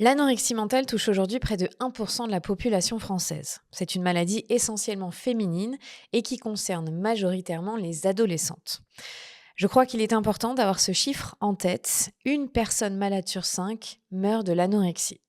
L'anorexie mentale touche aujourd'hui près de 1% de la population française. C'est une maladie essentiellement féminine et qui concerne majoritairement les adolescentes. Je crois qu'il est important d'avoir ce chiffre en tête. Une personne malade sur 5 meurt de l'anorexie.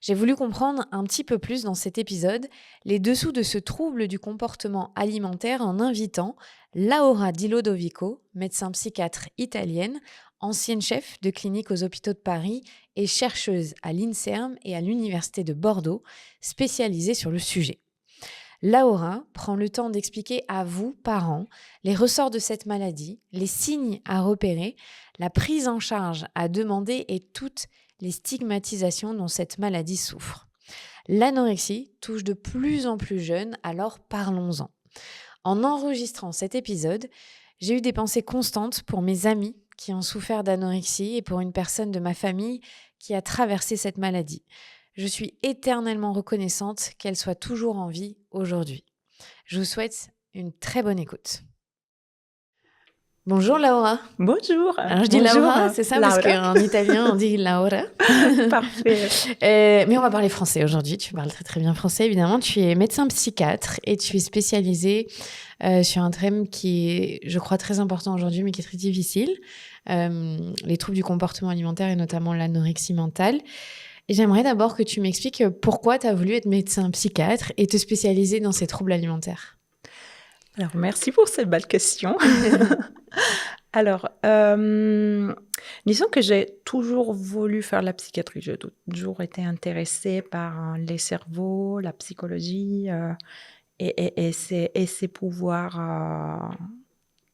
J'ai voulu comprendre un petit peu plus dans cet épisode les dessous de ce trouble du comportement alimentaire en invitant Laura Di Lodovico, médecin psychiatre italienne, ancienne chef de clinique aux hôpitaux de Paris et chercheuse à l'INSERM et à l'Université de Bordeaux, spécialisée sur le sujet. Laura prend le temps d'expliquer à vous, parents, les ressorts de cette maladie, les signes à repérer, la prise en charge à demander et toutes les stigmatisations dont cette maladie souffre. L'anorexie touche de plus en plus jeunes, alors parlons-en. En enregistrant cet épisode, j'ai eu des pensées constantes pour mes amis qui ont souffert d'anorexie et pour une personne de ma famille qui a traversé cette maladie. Je suis éternellement reconnaissante qu'elle soit toujours en vie aujourd'hui. Je vous souhaite une très bonne écoute. Bonjour Laura. Bonjour. Alors je dis Bonjour, Laura, c'est ça, parce Laura. qu'en italien on dit Laura. Parfait. Mais on va parler français aujourd'hui. Tu parles très très bien français évidemment. Tu es médecin psychiatre et tu es spécialisé sur un thème qui est, je crois, très important aujourd'hui, mais qui est très difficile. Les troubles du comportement alimentaire et notamment l'anorexie mentale. Et j'aimerais d'abord que tu m'expliques pourquoi tu as voulu être médecin psychiatre et te spécialiser dans ces troubles alimentaires. Alors, merci pour cette belle question. Alors, disons que j'ai toujours voulu faire la psychiatrie. J'ai toujours été intéressée par les cerveaux, la psychologie et ses pouvoirs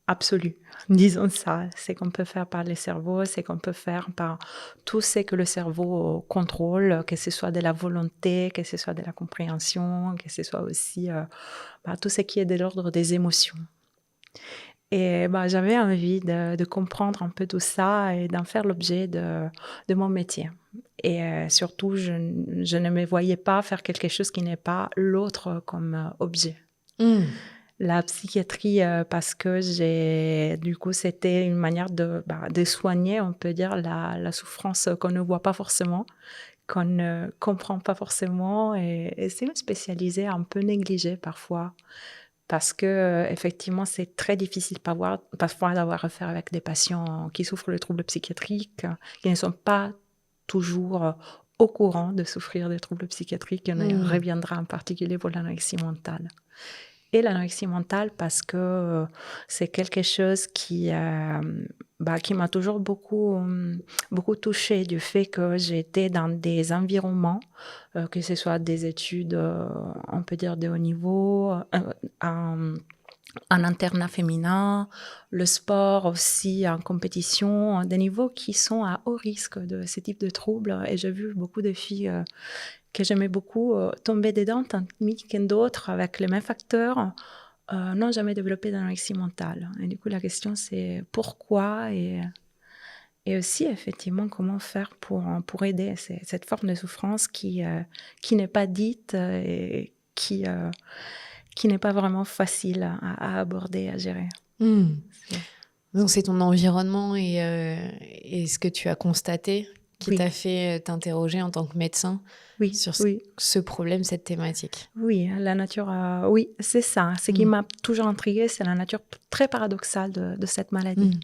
absolus. Disons ça. C'est qu'on peut faire par les cerveaux, c'est qu'on peut faire par tout ce que le cerveau contrôle, que ce soit de la volonté, que ce soit de la compréhension, que ce soit aussi tout ce qui est de l'ordre des émotions. Et j'avais envie de comprendre un peu tout ça et d'en faire l'objet de mon métier. Et surtout, je ne me voyais pas faire quelque chose qui n'est pas l'autre comme objet. La psychiatrie, parce que du coup, c'était une manière de soigner, on peut dire, la souffrance qu'on ne voit pas forcément, qu'on ne comprend pas forcément. Et c'est une spécialisée un peu négligée parfois. Parce que effectivement, c'est très difficile parfois d'avoir affaire avec des patients qui souffrent de troubles psychiatriques, qui ne sont pas toujours au courant de souffrir de troubles psychiatriques. On y reviendra en particulier pour l'anorexie mentale. Et l'anorexie mentale parce que c'est quelque chose qui m'a toujours beaucoup touchée du fait que j'étais dans des environnements, que ce soit des études, on peut dire de haut niveau, en internat féminin, le sport aussi en compétition, des niveaux qui sont à haut risque de ce type de troubles. Et j'ai vu beaucoup de filles que j'aimais beaucoup tomber dedans, tandis que d'autres, avec les mêmes facteurs, n'ont jamais développé d'anorexie mentale. Et du coup, la question, c'est pourquoi et aussi, effectivement, comment faire pour aider cette forme de souffrance qui n'est pas dite et qui n'est pas vraiment facile à aborder, à gérer. Donc, c'est ton environnement et ce que tu as constaté qui t'a fait t'interroger en tant que médecin sur ce problème, cette thématique. Oui, la nature, oui, c'est ça. Ce qui m'a toujours intriguée, c'est la nature très paradoxale de cette maladie.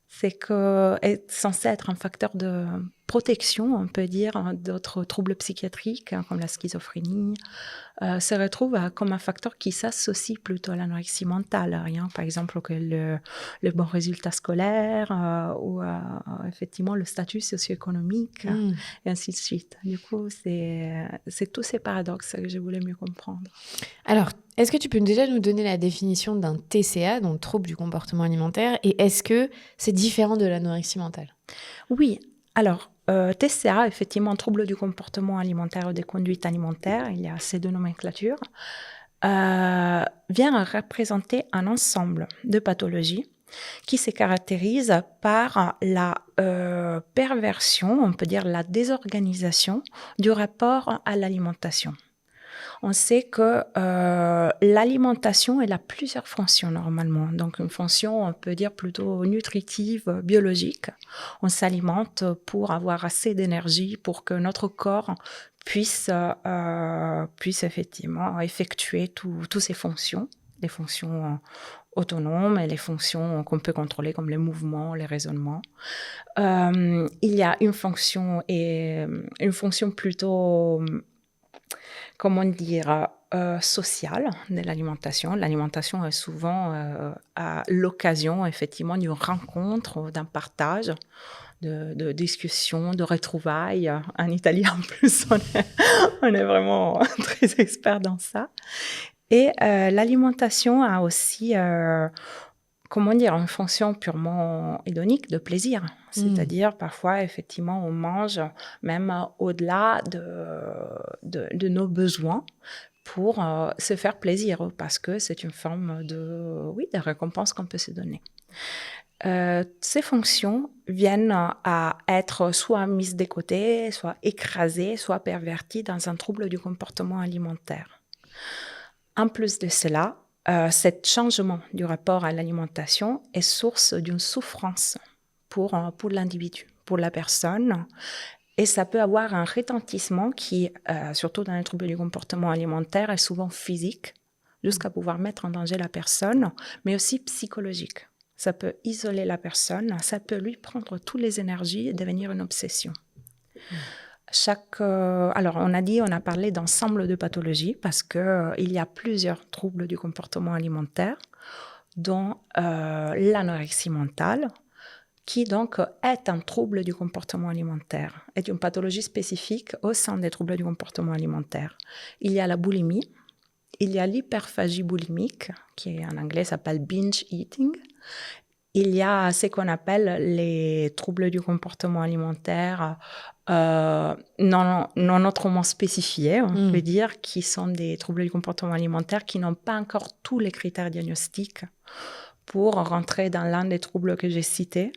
C'est qu'elle est censée être un facteur de protection, on peut dire, d'autres troubles psychiatriques, comme la schizophrénie, se retrouve comme un facteur qui s'associe plutôt à l'anorexie mentale. Rien, par exemple, que le bon résultat scolaire ou effectivement le statut socio-économique, et ainsi de suite. Du coup, c'est tous ces paradoxes que je voulais mieux comprendre. Alors, est-ce que tu peux déjà nous donner la définition d'un TCA, donc trouble du comportement alimentaire, et est-ce que c'est différent de l'anorexie mentale ? Oui, alors, TCA, effectivement, trouble du comportement alimentaire ou des conduites alimentaires, il y a ces deux nomenclatures, vient représenter un ensemble de pathologies qui se caractérise par la perversion, on peut dire la désorganisation du rapport à l'alimentation. On sait que l'alimentation, elle a plusieurs fonctions normalement. Donc, une fonction, on peut dire plutôt nutritive, biologique. On s'alimente pour avoir assez d'énergie pour que notre corps puisse effectivement effectuer toutes ces fonctions, les fonctions autonomes et les fonctions qu'on peut contrôler comme les mouvements, les raisonnements. Il y a une fonction plutôt, comment dire, sociale de l'alimentation. L'alimentation est souvent à l'occasion, effectivement, d'une rencontre, d'un partage, de discussions, de retrouvailles. En Italie, en plus, on est vraiment très expert dans ça. Et l'alimentation a aussi, comment dire, une fonction purement hédonique de plaisir. C'est-à-dire, parfois, effectivement, on mange même au-delà de nos besoins pour se faire plaisir, parce que c'est une forme de récompense qu'on peut se donner. Ces fonctions viennent à être soit mises de côté, soit écrasées, soit perverties dans un trouble du comportement alimentaire. En plus de cela, ce changement du rapport à l'alimentation est source d'une souffrance pour l'individu, pour la personne. Et ça peut avoir un retentissement qui, surtout dans les troubles du comportement alimentaire, est souvent physique, jusqu'à pouvoir mettre en danger la personne, mais aussi psychologique. Ça peut isoler la personne, ça peut lui prendre toutes les énergies et devenir une obsession. Alors, on a parlé d'ensemble de pathologies parce qu'il y a plusieurs troubles du comportement alimentaire, dont l'anorexie mentale, qui donc est un trouble du comportement alimentaire, est une pathologie spécifique au sein des troubles du comportement alimentaire. Il y a la boulimie, il y a l'hyperphagie boulimique, qui en anglais s'appelle binge eating. Il y a ce qu'on appelle les troubles du comportement alimentaire non autrement spécifiés, on peut dire, qui sont des troubles du comportement alimentaire qui n'ont pas encore tous les critères diagnostiques pour rentrer dans l'un des troubles que j'ai cités,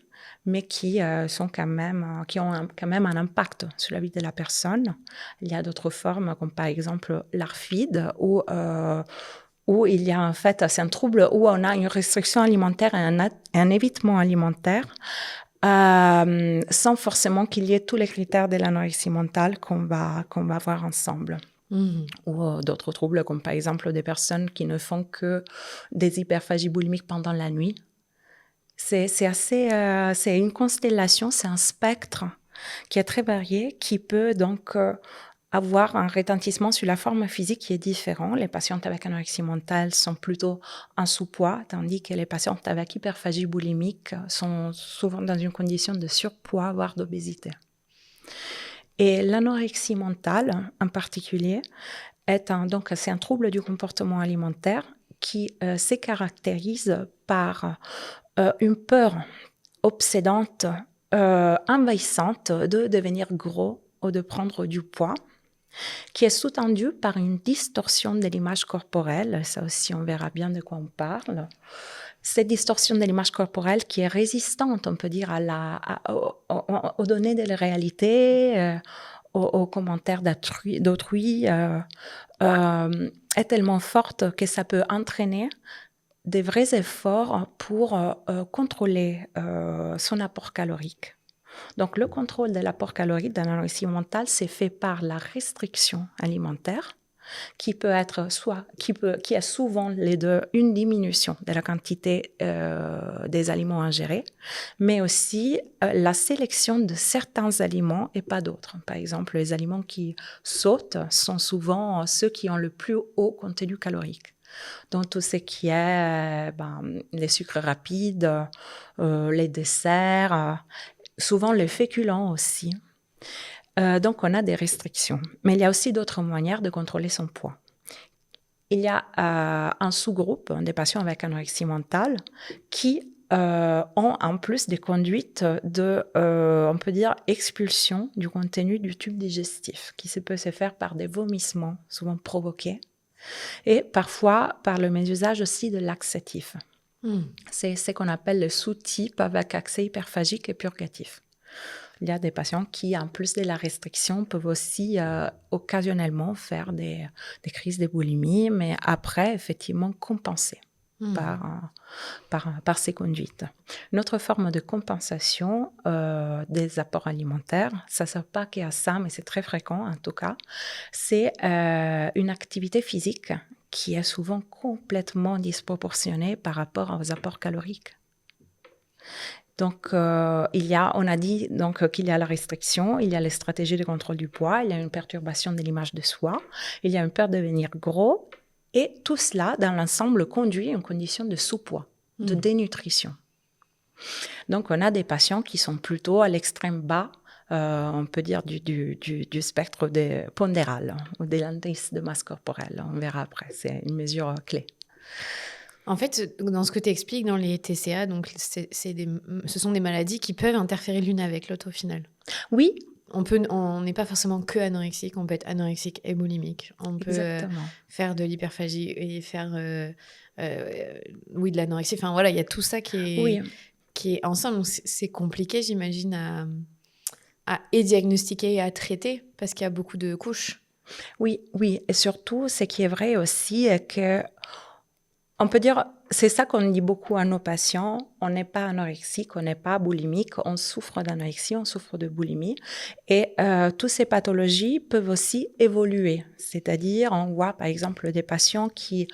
mais qui ont quand même un impact sur la vie de la personne. Il y a d'autres formes, comme par exemple l'ARFID, où il y a en fait, c'est un trouble où on a une restriction alimentaire et un évitement alimentaire, sans forcément qu'il y ait tous les critères de l'anorexie mentale qu'on va voir ensemble. Ou d'autres troubles, comme par exemple des personnes qui ne font que des hyperphagies boulimiques pendant la nuit. C'est une constellation, c'est un spectre qui est très varié, qui peut donc avoir un retentissement sur la forme physique qui est différent. Les patientes avec anorexie mentale sont plutôt en sous-poids, tandis que les patientes avec hyperphagie boulimique sont souvent dans une condition de surpoids, voire d'obésité. Et l'anorexie mentale, en particulier, c'est un trouble du comportement alimentaire qui se caractérise par une peur obsédante, envahissante de devenir gros ou de prendre du poids, qui est sous-tendue par une distorsion de l'image corporelle. Ça aussi, on verra bien de quoi on parle. Cette distorsion de l'image corporelle qui est résistante, on peut dire, aux données de la réalité, aux commentaires d'autrui, est tellement forte que ça peut entraîner des vrais efforts pour contrôler son apport calorique. Donc, le contrôle de l'apport calorique dans l'anorexie mentale, c'est fait par la restriction alimentaire, qui a souvent les deux, une diminution de la quantité des aliments ingérés, mais aussi la sélection de certains aliments et pas d'autres. Par exemple, les aliments qui sautent sont souvent ceux qui ont le plus haut contenu calorique. Donc, tout ce qui est les sucres rapides, les desserts, souvent les féculents aussi. Donc, on a des restrictions. Mais il y a aussi d'autres manières de contrôler son poids. Il y a un sous-groupe des patients avec anorexie mentale qui ont en plus des conduites on peut dire, expulsion du contenu du tube digestif, qui peut se faire par des vomissements, souvent provoqués, et parfois par le mésusage aussi de laxatifs. C'est ce qu'on appelle le sous-type avec accès hyperphagique et purgatif. Il y a des patients qui, en plus de la restriction, peuvent aussi occasionnellement faire des crises de boulimie, mais après, effectivement, compenser par ces conduites. Une autre forme de compensation des apports alimentaires, ça ne sert pas qu'à ça, mais c'est très fréquent en tout cas, c'est une activité physique qui est souvent complètement disproportionnée par rapport aux apports caloriques. Donc, on a dit donc, qu'il y a la restriction, il y a les stratégies de contrôle du poids, il y a une perturbation de l'image de soi, il y a une peur de devenir gros, et tout cela, dans l'ensemble, conduit à une condition de sous-poids, de dénutrition. Donc, on a des patients qui sont plutôt à l'extrême bas, on peut dire, du spectre pondéral ou des indices de masse corporelle. On verra après, c'est une mesure clé. En fait, dans ce que tu expliques, dans les TCA, donc ce sont des maladies qui peuvent interférer l'une avec l'autre au final. Oui. On n'est pas forcément que anorexique, on peut être anorexique et boulimique. On peut faire de l'hyperphagie et faire de l'anorexie. Enfin voilà, il y a tout ça qui est ensemble. Donc, c'est compliqué, j'imagine, à diagnostiquer et à traiter parce qu'il y a beaucoup de couches. Oui. Et surtout, ce qui est vrai aussi est que on peut dire, c'est ça qu'on dit beaucoup à nos patients, on n'est pas anorexique, on n'est pas boulimique, on souffre d'anorexie, on souffre de boulimie. Et toutes ces pathologies peuvent aussi évoluer. C'est-à-dire, on voit par exemple des patients qui,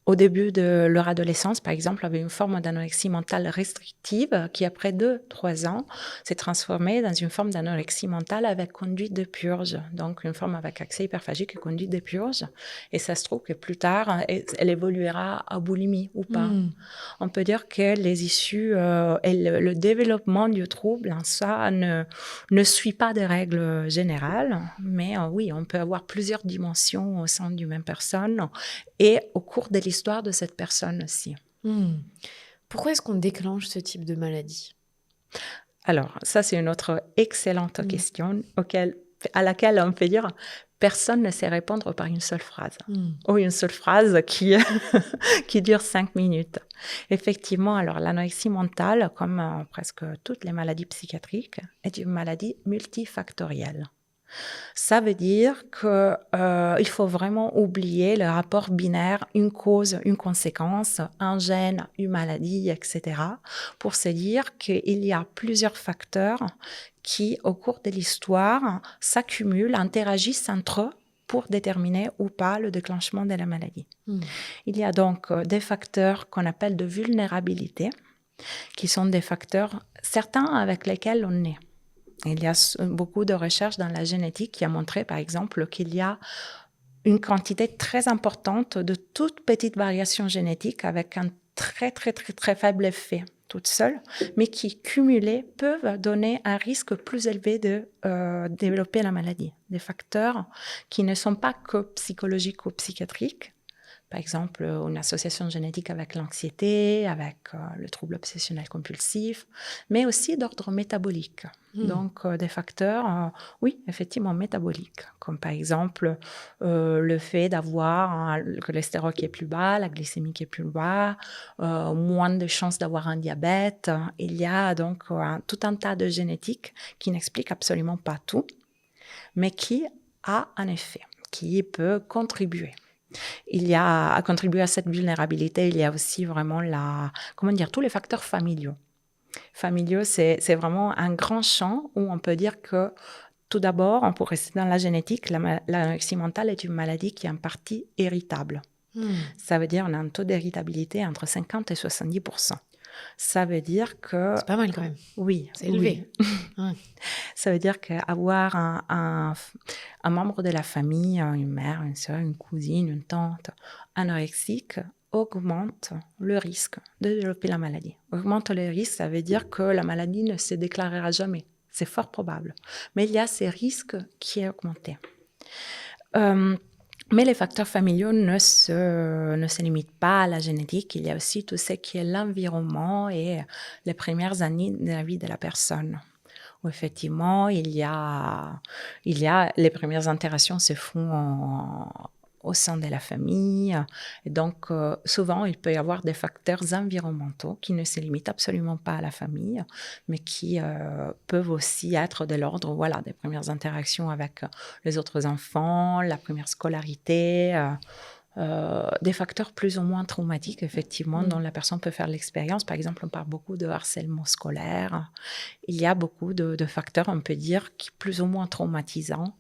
au début de leur adolescence, par exemple, avaient une forme d'anorexie mentale restrictive qui, après 2-3 ans, s'est transformée dans une forme d'anorexie mentale avec conduite de purge. Donc, une forme avec accès hyperphagique et conduite de purge. Et ça se trouve que plus tard, elle évoluera à boulimie ou pas. On peut dire que les issues et le développement du trouble, ça ne suit pas des règles générales. Mais oui, on peut avoir plusieurs dimensions au sein d'une même personne et au cours de l'histoire de cette personne aussi. Pourquoi est-ce qu'on déclenche ce type de maladie ? Alors, ça, c'est une autre excellente question à laquelle on peut dire personne ne sait répondre par une seule phrase. Ou une seule phrase qui dure 5 minutes. Effectivement, alors l'anorexie mentale, comme presque toutes les maladies psychiatriques, est une maladie multifactorielle. Ça veut dire qu'il faut vraiment oublier le rapport binaire, une cause, une conséquence, un gène, une maladie, etc., pour se dire qu'il y a plusieurs facteurs qui, au cours de l'histoire, s'accumulent, interagissent entre eux pour déterminer ou pas le déclenchement de la maladie. Il y a donc des facteurs qu'on appelle de vulnérabilité, qui sont des facteurs, certains avec lesquels on est. Il y a beaucoup de recherches dans la génétique qui a montré, par exemple, qu'il y a une quantité très importante de toutes petites variations génétiques avec un très, très, très, très faible effet toutes seules, mais qui, cumulées, peuvent donner un risque plus élevé de développer la maladie. Des facteurs qui ne sont pas que psychologiques ou psychiatriques, par exemple, une association génétique avec l'anxiété, avec le trouble obsessionnel compulsif, mais aussi d'ordre métabolique. Donc, des facteurs, oui, effectivement, métaboliques, comme par exemple le fait d'avoir le cholestérol qui est plus bas, la glycémie qui est plus bas, moins de chances d'avoir un diabète. Il y a donc tout un tas de génétiques qui n'expliquent absolument pas tout, mais qui a un effet, qui peut contribuer. Il y a, à contribuer à cette vulnérabilité, il y a aussi vraiment tous les facteurs familiaux. Familiaux, c'est vraiment un grand champ où on peut dire que, tout d'abord, pour rester dans la génétique, l'anorexie mentale est une maladie qui est en partie héritable. Ça veut dire qu'on a un taux d'héritabilité entre 50 et 70%. Ça veut dire que... C'est pas mal quand même. Oui. C'est élevé. Oui. Ça veut dire qu'avoir un membre de la famille, une mère, une soeur, une cousine, une tante anorexique augmente le risque de développer la maladie. Augmente le risque, ça veut dire que la maladie ne se déclarera jamais. C'est fort probable. Mais il y a ces risques qui sont augmentés. Mais les facteurs familiaux ne se limitent pas à la génétique. Il y a aussi tout ce qui est l'environnement et les premières années de la vie de la personne. Où effectivement, il y a les premières interactions se font au sein de la famille. Et donc, souvent, il peut y avoir des facteurs environnementaux qui ne se limitent absolument pas à la famille, mais qui peuvent aussi être de l'ordre, voilà, des premières interactions avec les autres enfants, la première scolarité, des facteurs plus ou moins traumatiques, effectivement, dont la personne peut faire l'expérience. Par exemple, on parle beaucoup de harcèlement scolaire. Il y a beaucoup de facteurs, on peut dire, qui plus ou moins traumatisants,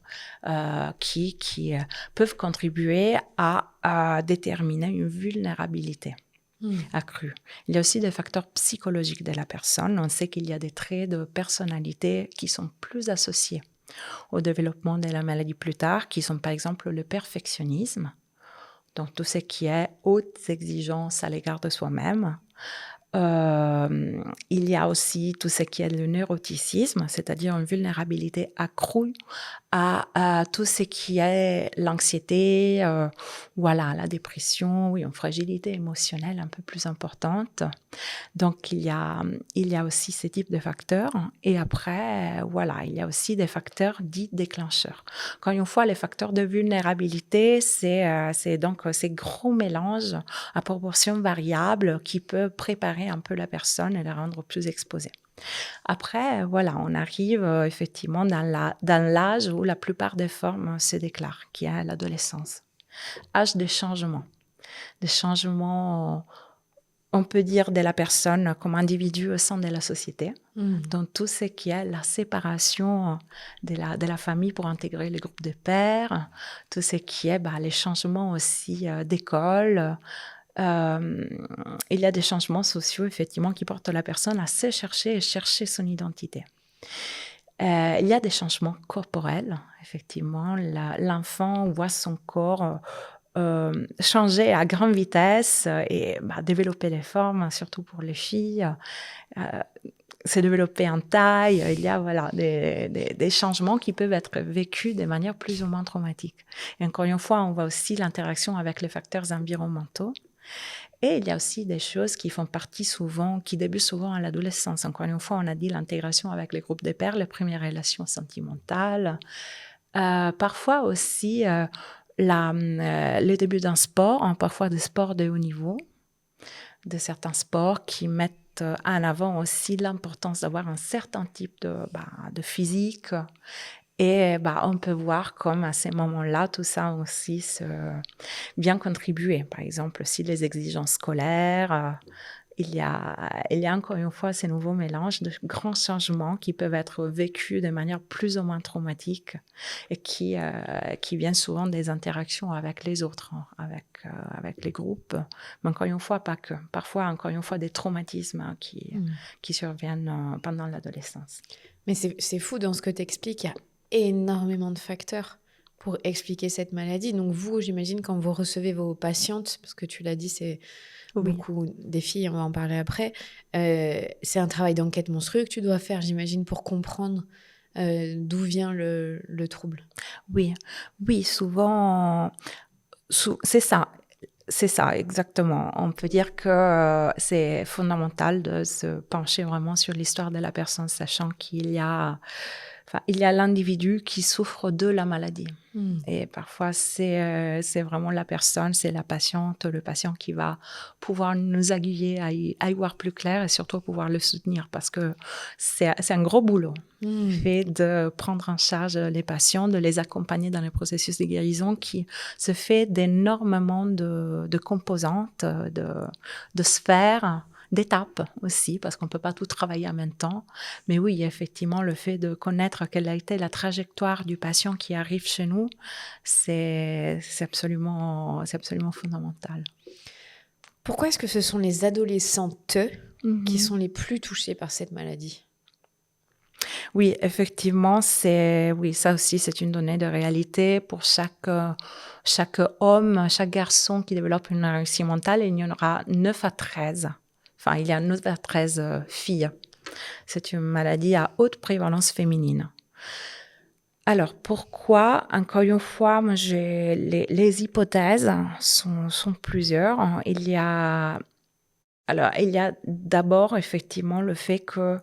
qui peuvent contribuer à déterminer une vulnérabilité accrue. Il y a aussi des facteurs psychologiques de la personne. On sait qu'il y a des traits de personnalité qui sont plus associés au développement de la maladie plus tard, qui sont par exemple le perfectionnisme, donc tout ce qui est hautes exigences à l'égard de soi-même. Il y a aussi tout ce qui est le neuroticisme, c'est-à-dire une vulnérabilité accrue à tout ce qui est l'anxiété, voilà, la dépression, oui, une fragilité émotionnelle un peu plus importante. Donc, il y a aussi ce type de facteurs. Et après, voilà, il y a aussi des facteurs dits déclencheurs. Encore une fois, les facteurs de vulnérabilité, c'est donc ces gros mélanges à proportions variables qui peuvent préparer un peu la personne et la rendre plus exposée. Après, voilà, on arrive effectivement dans l'âge où la plupart des formes se déclarent, qui est l'adolescence. Âge de changement. Des changements, on peut dire, de la personne comme individu au sein de la société. Donc, tout ce qui est la séparation de la famille pour intégrer le groupe de pairs, tout ce qui est les changements aussi d'école. Il y a des changements sociaux, effectivement, qui portent la personne à se chercher et chercher son identité. Il y a des changements corporels, effectivement. L'enfant voit son corps changer à grande vitesse et développer les formes, surtout pour les filles, se développer en taille. Il y a voilà, des changements qui peuvent être vécus de manière plus ou moins traumatique. Et encore une fois, on voit aussi l'interaction avec les facteurs environnementaux. Et il y a aussi des choses qui font partie souvent, qui débutent souvent à l'adolescence. Encore une fois, on a dit l'intégration avec les groupes de pairs, les premières relations sentimentales. Parfois aussi le début d'un sport, parfois des sports de haut niveau, de certains sports qui mettent en avant aussi l'importance d'avoir un certain type de physique. Et on peut voir comme à ces moments-là, tout ça aussi bien contribuer. Par exemple, si les exigences scolaires, il y a encore une fois ces nouveaux mélanges de grands changements qui peuvent être vécus de manière plus ou moins traumatique et qui viennent souvent des interactions avec les autres, avec les groupes. Mais encore une fois, pas que. Parfois, encore une fois, des traumatismes qui surviennent pendant l'adolescence. Mais c'est fou dans ce que tu expliques. Il y a énormément de facteurs pour expliquer cette maladie. Donc vous, j'imagine, quand vous recevez vos patientes, parce que tu l'as dit, c'est beaucoup des filles, on va en parler après, c'est un travail d'enquête monstrueux que tu dois faire, j'imagine, pour comprendre d'où vient le trouble. Oui, souvent, c'est ça. C'est ça, exactement. On peut dire que c'est fondamental de se pencher vraiment sur l'histoire de la personne, sachant qu'il y a l'individu qui souffre de la maladie. Et parfois, c'est vraiment la personne, c'est la patiente, le patient qui va pouvoir nous aiguiller à y voir plus clair et surtout pouvoir le soutenir parce que c'est un gros boulot. Fait de prendre en charge les patients, de les accompagner dans le processus de guérison qui se fait d'énormément de composantes, de sphères, d'étapes aussi, parce qu'on ne peut pas tout travailler en même temps. Mais oui, effectivement, le fait de connaître quelle a été la trajectoire du patient qui arrive chez nous, c'est absolument fondamental. Pourquoi est-ce que ce sont les adolescentes qui sont les plus touchées par cette maladie ? Oui, effectivement, ça aussi, c'est une donnée de réalité. Pour chaque homme, chaque garçon qui développe une anorexie mentale, il y en aura 9 à 13. Enfin, il y a 9 à 13 filles. C'est une maladie à haute prévalence féminine. Alors, pourquoi? Encore une fois, moi, les hypothèses sont plusieurs. Il y a d'abord, effectivement, le fait que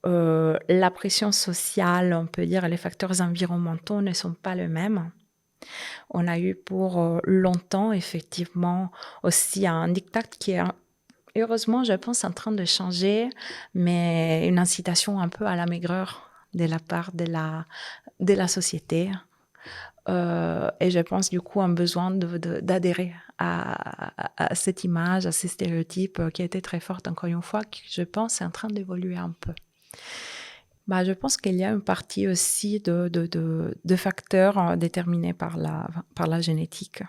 la pression sociale, on peut dire, et les facteurs environnementaux ne sont pas les mêmes. On a eu pour longtemps, effectivement, aussi un diktat qui est, heureusement, je pense, en train de changer, mais une incitation un peu à la maigreur de la part de la société. Et je pense, du coup, un besoin d'adhérer à cette image, à ces stéréotypes qui a été très forte, encore une fois, qui, je pense, est en train d'évoluer un peu. Je pense qu'il y a une partie aussi de facteurs déterminés par la génétique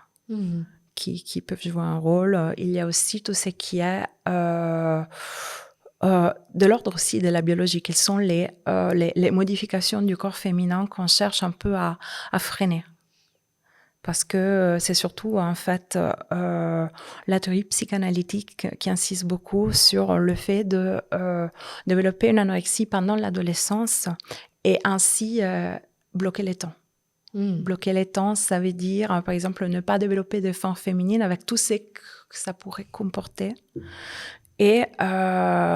qui peuvent jouer un rôle. Il y a aussi tout ce qui est de l'ordre aussi de la biologie. Quelles sont les modifications du corps féminin qu'on cherche un peu à freiner? Parce que c'est surtout, en fait, la théorie psychanalytique qui insiste beaucoup sur le fait de développer une anorexie pendant l'adolescence et ainsi bloquer les temps. Bloquer les temps, ça veut dire, par exemple, ne pas développer de forme féminine avec tout ce que ça pourrait comporter et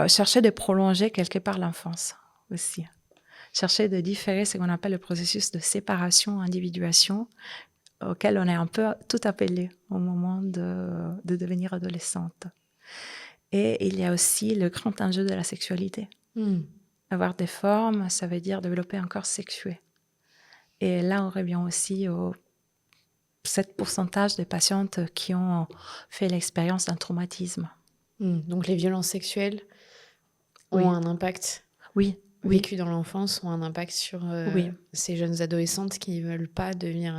chercher de prolonger quelque part l'enfance aussi. Chercher de différer ce qu'on appelle le processus de séparation, individuation, auquel on est un peu tout appelé au moment de devenir adolescente. Et il y a aussi le grand enjeu de la sexualité. Avoir des formes, ça veut dire développer un corps sexué. Et là, on revient aussi au 7% des patientes qui ont fait l'expérience d'un traumatisme. Donc les violences sexuelles ont un impact vécu dans l'enfance, ont un impact sur ces jeunes adolescentes qui ne veulent pas devenir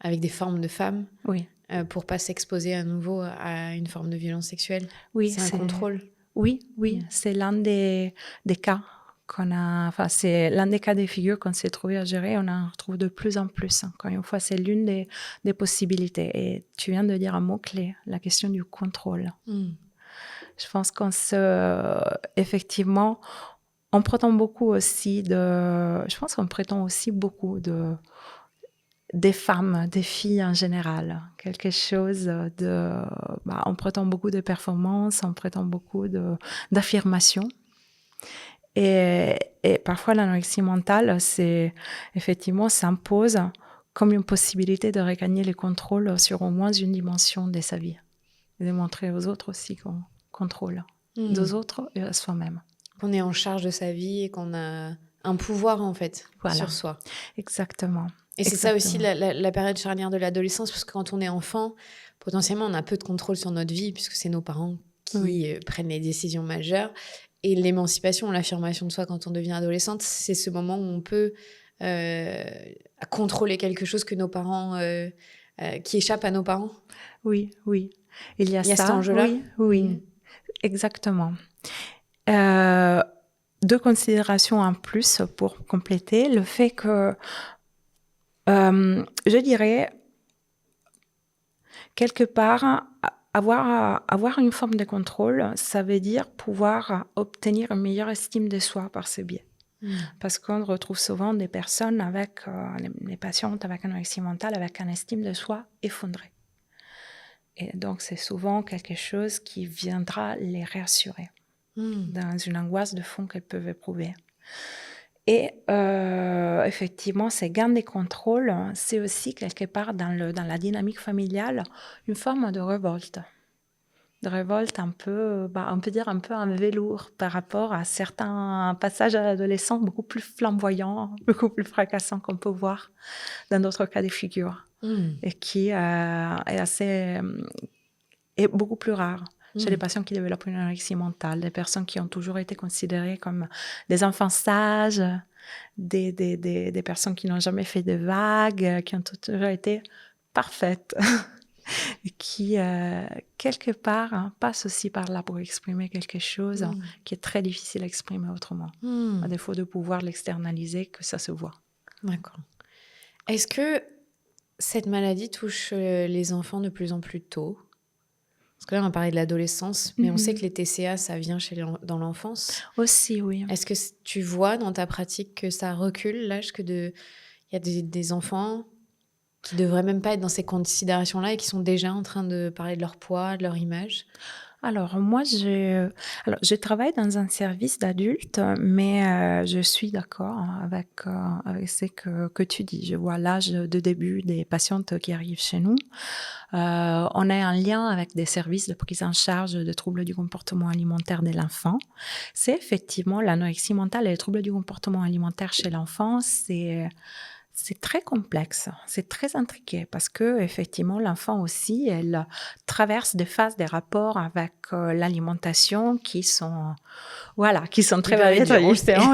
avec des formes de femmes pour ne pas s'exposer à nouveau à une forme de violence sexuelle. C'est un contrôle. Oui, c'est l'un des cas qu'on a, enfin c'est l'un des cas de figure qu'on s'est trouvé à gérer. On en retrouve de plus en plus. Encore une fois, c'est l'une des possibilités. Et tu viens de dire un mot-clé, la question du contrôle. Je pense effectivement, on prétend beaucoup aussi des femmes, des filles en général. Quelque chose on prétend beaucoup de performance, on prétend beaucoup d'affirmation. Et parfois, l'anorexie mentale, s'impose comme une possibilité de regagner le contrôle sur au moins une dimension de sa vie. Et de montrer aux autres aussi qu'on contrôle, aux autres et à soi-même. Qu'on est en charge de sa vie et qu'on a un pouvoir, en fait, sur soi. Exactement. Et c'est ça aussi la période charnière de l'adolescence, parce que quand on est enfant, potentiellement, on a peu de contrôle sur notre vie, puisque c'est nos parents qui prennent les décisions majeures. Et l'émancipation, l'affirmation de soi quand on devient adolescente, c'est ce moment où on peut contrôler quelque chose que nos parents, qui échappe à nos parents. Oui. Il y a cet enjeu-là. Oui. Exactement. 2 considérations en plus pour compléter. Le fait que, je dirais, quelque part, avoir une forme de contrôle, ça veut dire pouvoir obtenir une meilleure estime de soi par ce biais. Parce qu'on retrouve souvent des personnes des patientes avec anorexie mentale, avec une estime de soi effondrée. Et donc, c'est souvent quelque chose qui viendra les rassurer dans une angoisse de fond qu'elles peuvent éprouver. Et effectivement, ces gains de contrôle, c'est aussi quelque part dans la dynamique familiale une forme de révolte. De révolte un peu, on peut dire un peu en velours par rapport à certains passages à l'adolescence beaucoup plus flamboyants, beaucoup plus fracassants qu'on peut voir dans d'autres cas de figure. Et qui est beaucoup plus rare chez les patients qui développent une anorexie mentale, des personnes qui ont toujours été considérées comme des enfants sages, des personnes qui n'ont jamais fait de vagues, qui ont toujours été parfaites, et qui, quelque part, passent aussi par là pour exprimer quelque chose qui est très difficile à exprimer autrement, à défaut de pouvoir l'externaliser, que ça se voit. D'accord. Est-ce que cette maladie touche les enfants de plus en plus tôt? Parce que là, on a parlé de l'adolescence, mais on sait que les TCA, ça vient dans l'enfance. Aussi, oui. Est-ce que tu vois dans ta pratique que ça recule l'âge il y a des enfants qui ne devraient même pas être dans ces considérations-là et qui sont déjà en train de parler de leur poids, de leur image? Alors, moi, je travaille dans un service d'adultes, mais je suis d'accord avec ce que tu dis. Je vois l'âge de début des patientes qui arrivent chez nous. On a un lien avec des services de prise en charge de troubles du comportement alimentaire de l'enfant. C'est effectivement l'anorexie mentale et les troubles du comportement alimentaire chez l'enfant, c'est très complexe, c'est très intriqué parce que effectivement l'enfant aussi, elle traverse des phases, des rapports avec l'alimentation qui sont très Hyper variés. dur,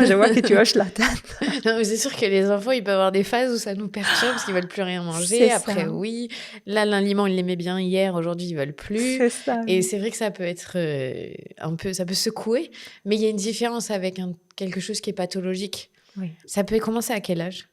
Je vois que tu hoches la tête. Non, mais c'est sûr que les enfants, ils peuvent avoir des phases où ça nous perturbe parce qu'ils veulent plus rien C'est manger. ça, Après, oui, là, l'aliment, ils l'aimaient bien hier, aujourd'hui, ils veulent plus. c'est ça. Et c'est vrai que ça peut être un peu, ça peut secouer, mais il y a une différence avec quelque chose qui est pathologique. Oui. Ça peut commencer à quel âge?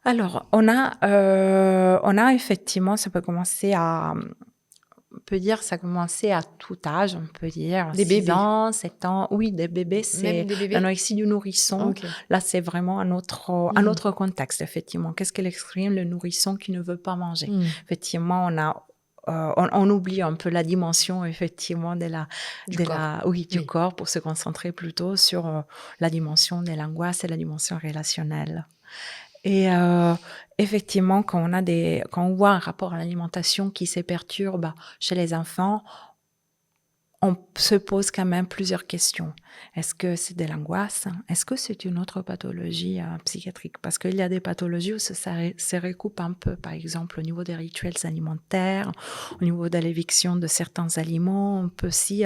Alors, on a effectivement, ça peut commencer on peut dire, ça a commencé à tout âge, on peut dire Des 6 bébés, ans, 7 ans. Oui, des bébés, c'est même des bébés? l'anorexie du nourrisson. Ok. Là, c'est vraiment un autre contexte, effectivement. Qu'est-ce qu'elle exprime, le nourrisson qui ne veut pas manger? Effectivement, on oublie un peu la dimension, effectivement, Du corps. du Oui. corps pour se concentrer plutôt sur la dimension de l'angoisse et la dimension relationnelle. Et effectivement, quand on voit un rapport à l'alimentation qui se perturbe chez les enfants, on se pose quand même plusieurs questions. Est-ce que c'est de l'angoisse? Est-ce que c'est une autre pathologie psychiatrique? Parce qu'il y a des pathologies où ça se recoupe un peu, par exemple au niveau des rituels alimentaires, au niveau de l'éviction de certains aliments. On peut aussi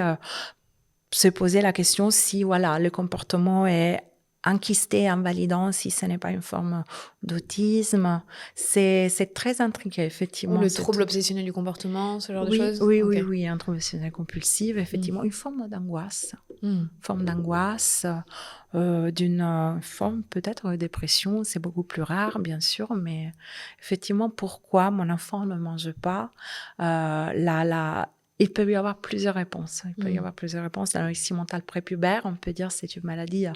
se poser la question si le comportement est enquisté, invalidant, si ce n'est pas une forme d'autisme. C'est très intrigué, Ou effectivement. le trouble obsessionnel du comportement, ce genre de Oui, choses? oui, Ok. oui, oui, un trouble obsessionnel compulsif, effectivement, une forme d'angoisse. D'une forme peut-être de dépression, c'est beaucoup plus rare, bien sûr, mais effectivement, pourquoi mon enfant ne mange pas? Il peut y avoir plusieurs réponses. L'anorexie mentale prépubère, on peut dire que c'est une maladie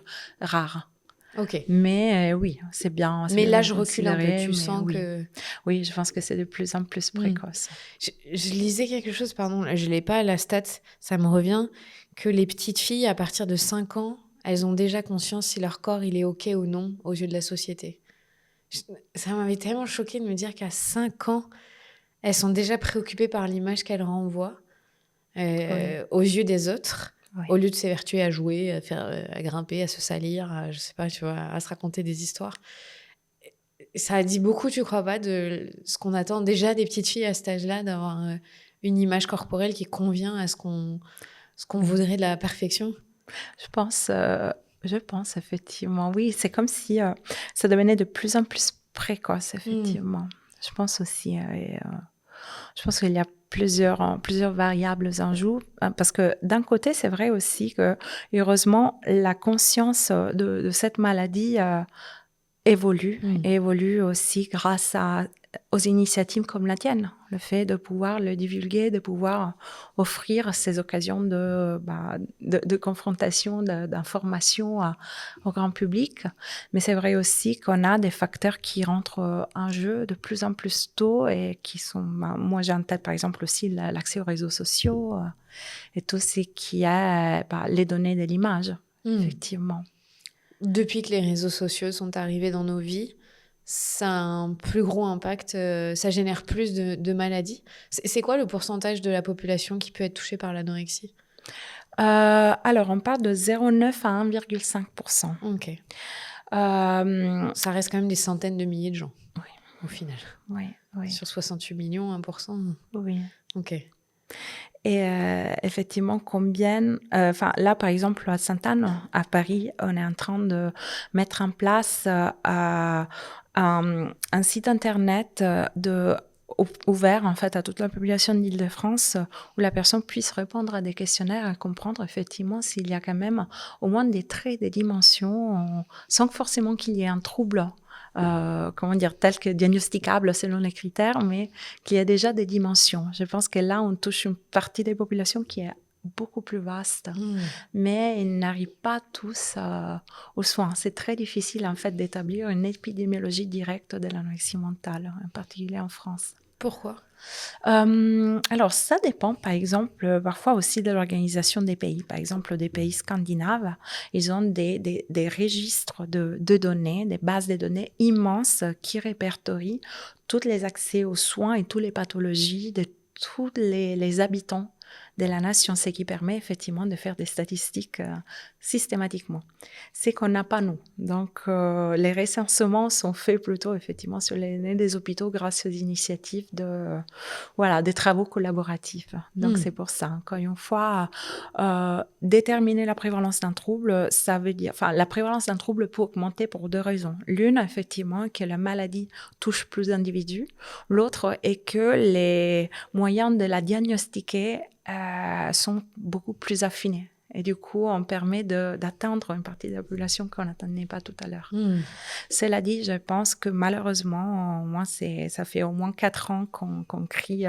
rare. Ok. Mais oui, c'est bien Mais de là, le je recule un peu. considérer, Tu mais sens oui. que... Oui, je pense que c'est de plus en plus précoce. Je lisais quelque chose, pardon, je l'ai pas, la stat, ça me revient, que les petites filles, à partir de 5 ans, elles ont déjà conscience si leur corps, il est OK ou non aux yeux de la société. Ça m'avait tellement choquée de me dire qu'à 5 ans, elles sont déjà préoccupées par l'image qu'elles renvoient Oui. aux yeux des autres, Oui. au lieu de s'évertuer à jouer, à grimper, à se salir, je sais pas, tu vois, à se raconter des histoires. Ça a dit beaucoup, tu crois pas, de ce qu'on attend déjà des petites filles à cet âge-là, d'avoir une image corporelle qui convient à ce qu'on voudrait de la perfection? Je pense effectivement, oui, c'est comme si ça devenait de plus en plus précoce, effectivement. Je pense aussi, je pense qu'il y a plusieurs variables en jeu, parce que d'un côté, c'est vrai aussi que, heureusement, la conscience de cette maladie évolue aussi grâce aux initiatives comme la tienne. Le fait de pouvoir le divulguer, de pouvoir offrir ces occasions de confrontation, d'information au grand public. Mais c'est vrai aussi qu'on a des facteurs qui rentrent en jeu de plus en plus tôt et qui sont... moi, j'ai en tête, par exemple, aussi l'accès aux réseaux sociaux et tout ce qui est les données de l'image, effectivement. Depuis que les réseaux sociaux sont arrivés dans nos vies, ça a un plus gros impact, ça génère plus de maladies. C'est quoi le pourcentage de la population qui peut être touchée par l'anorexie? Alors, on parle de 0,9 à 1,5%. Ok. Euh, Ça reste quand même des centaines de milliers de gens, Oui. au final. Oui. Sur 68 millions, 1%. Oui. Ok. Et effectivement, là, par exemple, à Sainte-Anne, à Paris, on est en train de mettre en place un site internet ouvert en fait à toute la population d'Île-de-France où la personne puisse répondre à des questionnaires et comprendre effectivement s'il y a quand même au moins des traits, des dimensions, sans forcément qu'il y ait un trouble. Tel que diagnosticable selon les critères, mais qu'il y a déjà des dimensions. Je pense que là, on touche une partie des populations qui est beaucoup plus vaste, mais ils n'arrivent pas tous aux soins. C'est très difficile, en fait, d'établir une épidémiologie directe de l'anorexie mentale, en particulier en France. Pourquoi? Alors ça dépend, par exemple, parfois aussi de l'organisation des pays. Par exemple, des pays scandinaves, ils ont des registres de données, des bases de données immenses qui répertorient tous les accès aux soins et toutes les pathologies de tous les habitants de la nation, ce qui permet effectivement de faire des statistiques systématiquement. C'est qu'on n'a pas nous. Donc, les recensements sont faits plutôt effectivement sur les données des hôpitaux grâce aux initiatives voilà, des travaux collaboratifs. Donc, c'est pour ça. Encore une fois, déterminer la prévalence d'un trouble, ça veut dire, enfin, la prévalence d'un trouble peut augmenter pour 2 raisons. L'une, effectivement, que la maladie touche plus d'individus. L'autre est que les moyens de la diagnostiquer sont beaucoup plus affinés. Et du coup, on permet d'atteindre une partie de la population qu'on n'attendait pas tout à l'heure. Cela dit, je pense que malheureusement, moi, ça fait au moins 4 ans qu'on crie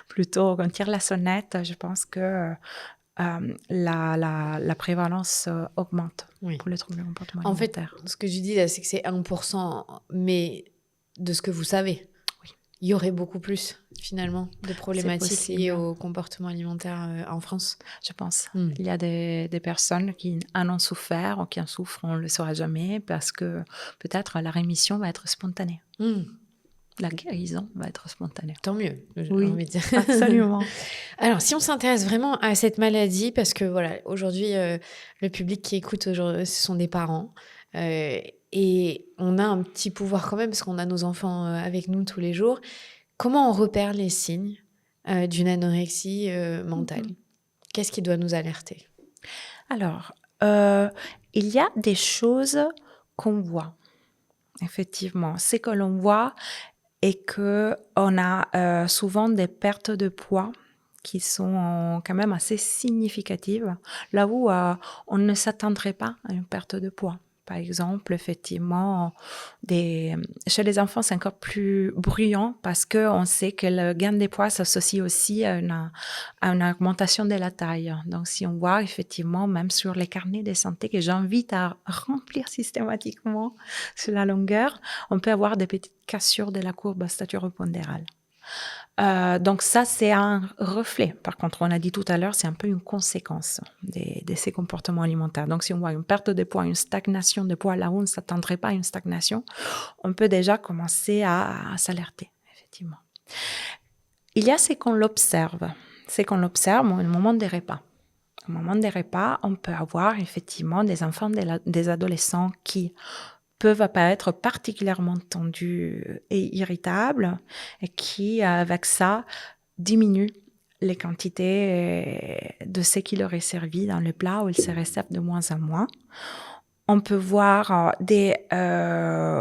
plutôt, qu'on tire la sonnette. Je pense que la prévalence augmente pour les troubles du comportement alimentaire. En fait, ce que je dis là, c'est que c'est 1%, mais de ce que vous savez. Il y aurait beaucoup plus, finalement, de problématiques liées au comportement alimentaire en France. Je pense. Il y a des personnes qui en ont souffert ou qui en souffrent, on ne le saura jamais, parce que peut-être la rémission va être spontanée. La guérison va être spontanée. Tant mieux, j'ai oui, envie de dire. Absolument. Alors, si on s'intéresse vraiment à cette maladie, parce que voilà, aujourd'hui, le public qui écoute, ce sont des parents. Et on a un petit pouvoir quand même, parce qu'on a nos enfants avec nous tous les jours. Comment on repère les signes d'une anorexie mentale? Qu'est-ce qui doit nous alerter? Alors, il y a des choses qu'on voit, effectivement. Ce que l'on voit est qu'on a souvent des pertes de poids qui sont quand même assez significatives, là où on ne s'attendrait pas à une perte de poids. Par exemple, effectivement, chez les enfants, c'est encore plus bruyant parce qu'on sait que le gain de poids s'associe aussi à une augmentation de la taille. Donc, si on voit effectivement, même sur les carnets de santé que j'invite à remplir systématiquement sur la longueur, on peut avoir des petites cassures de la courbe staturo-pondérale. Donc ça, c'est un reflet. Par contre, on a dit tout à l'heure, c'est un peu une conséquence de ces comportements alimentaires. Donc, si on voit une perte de poids, une stagnation de poids, là où on ne s'attendrait pas à une stagnation, on peut déjà commencer à s'alerter, effectivement. Il y a ce qu'on l'observe. C'est qu'on l'observe au moment des repas. Au moment des repas, on peut avoir effectivement des enfants, des adolescents qui peuvent apparaître particulièrement tendus et irritables et qui, avec ça, diminuent les quantités de ce qui leur est servi dans le plat où ils se réservent de moins en moins. On peut voir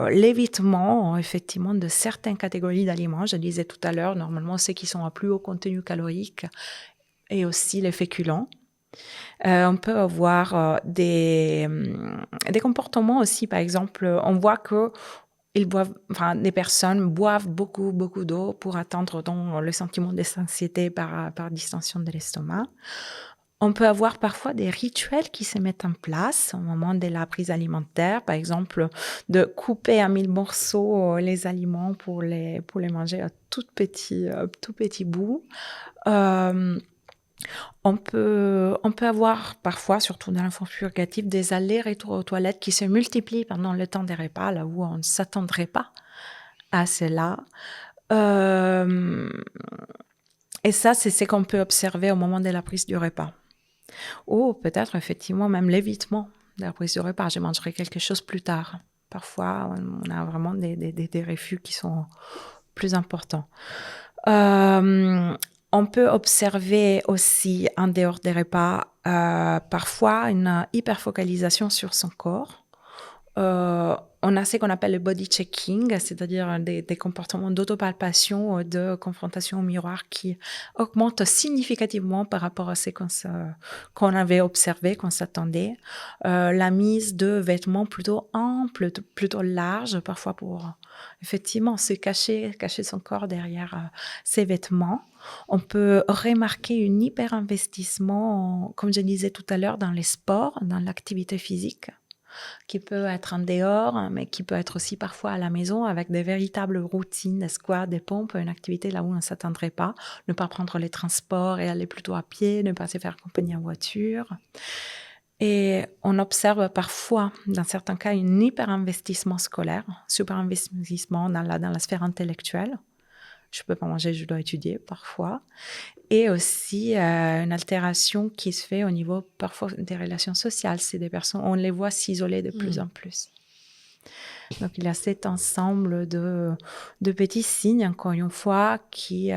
l'évitement, effectivement, de certaines catégories d'aliments. Je disais tout à l'heure, normalement, ceux qui sont à plus haut contenu calorique et aussi les féculents. On peut avoir des comportements aussi, par exemple, on voit que des personnes boivent beaucoup d'eau pour atteindre le sentiment de satiété par distension de l'estomac. On peut avoir parfois des rituels qui se mettent en place au moment de la prise alimentaire, par exemple de couper en 1000 morceaux les aliments pour les manger à tout petit bout. On peut avoir parfois, surtout dans l'enfance purgative, des allers-retours aux toilettes qui se multiplient pendant le temps des repas, là où on ne s'attendrait pas à cela. Et ça, c'est ce qu'on peut observer au moment de la prise du repas. Ou peut-être effectivement même l'évitement de la prise du repas. Je mangerai quelque chose plus tard. Parfois, on a vraiment des refus qui sont plus importants. On peut observer aussi, en dehors des repas, parfois une hyperfocalisation sur son corps. On a ce qu'on appelle le body checking, c'est-à-dire des comportements d'autopalpation, de confrontation au miroir qui augmentent significativement par rapport à ce qu'on avait observé, qu'on s'attendait. La mise de vêtements plutôt amples, plutôt larges, parfois pour effectivement se cacher son corps derrière ses vêtements. On peut remarquer un hyper-investissement, comme je disais tout à l'heure, dans les sports, dans l'activité physique. qui peut être en dehors, mais qui peut être aussi parfois à la maison avec des véritables routines, des squats, des pompes, une activité là où on ne s'attendrait pas, ne pas prendre les transports et aller plutôt à pied, ne pas se faire accompagner en voiture. Et on observe parfois, dans certains cas, un hyper-investissement scolaire, super-investissement dans la sphère intellectuelle. Je peux pas manger, je dois étudier parfois. Et aussi une altération qui se fait au niveau parfois des relations sociales. C'est des personnes, on les voit s'isoler de plus en plus. Donc il y a cet ensemble de petits signes, encore une fois, qui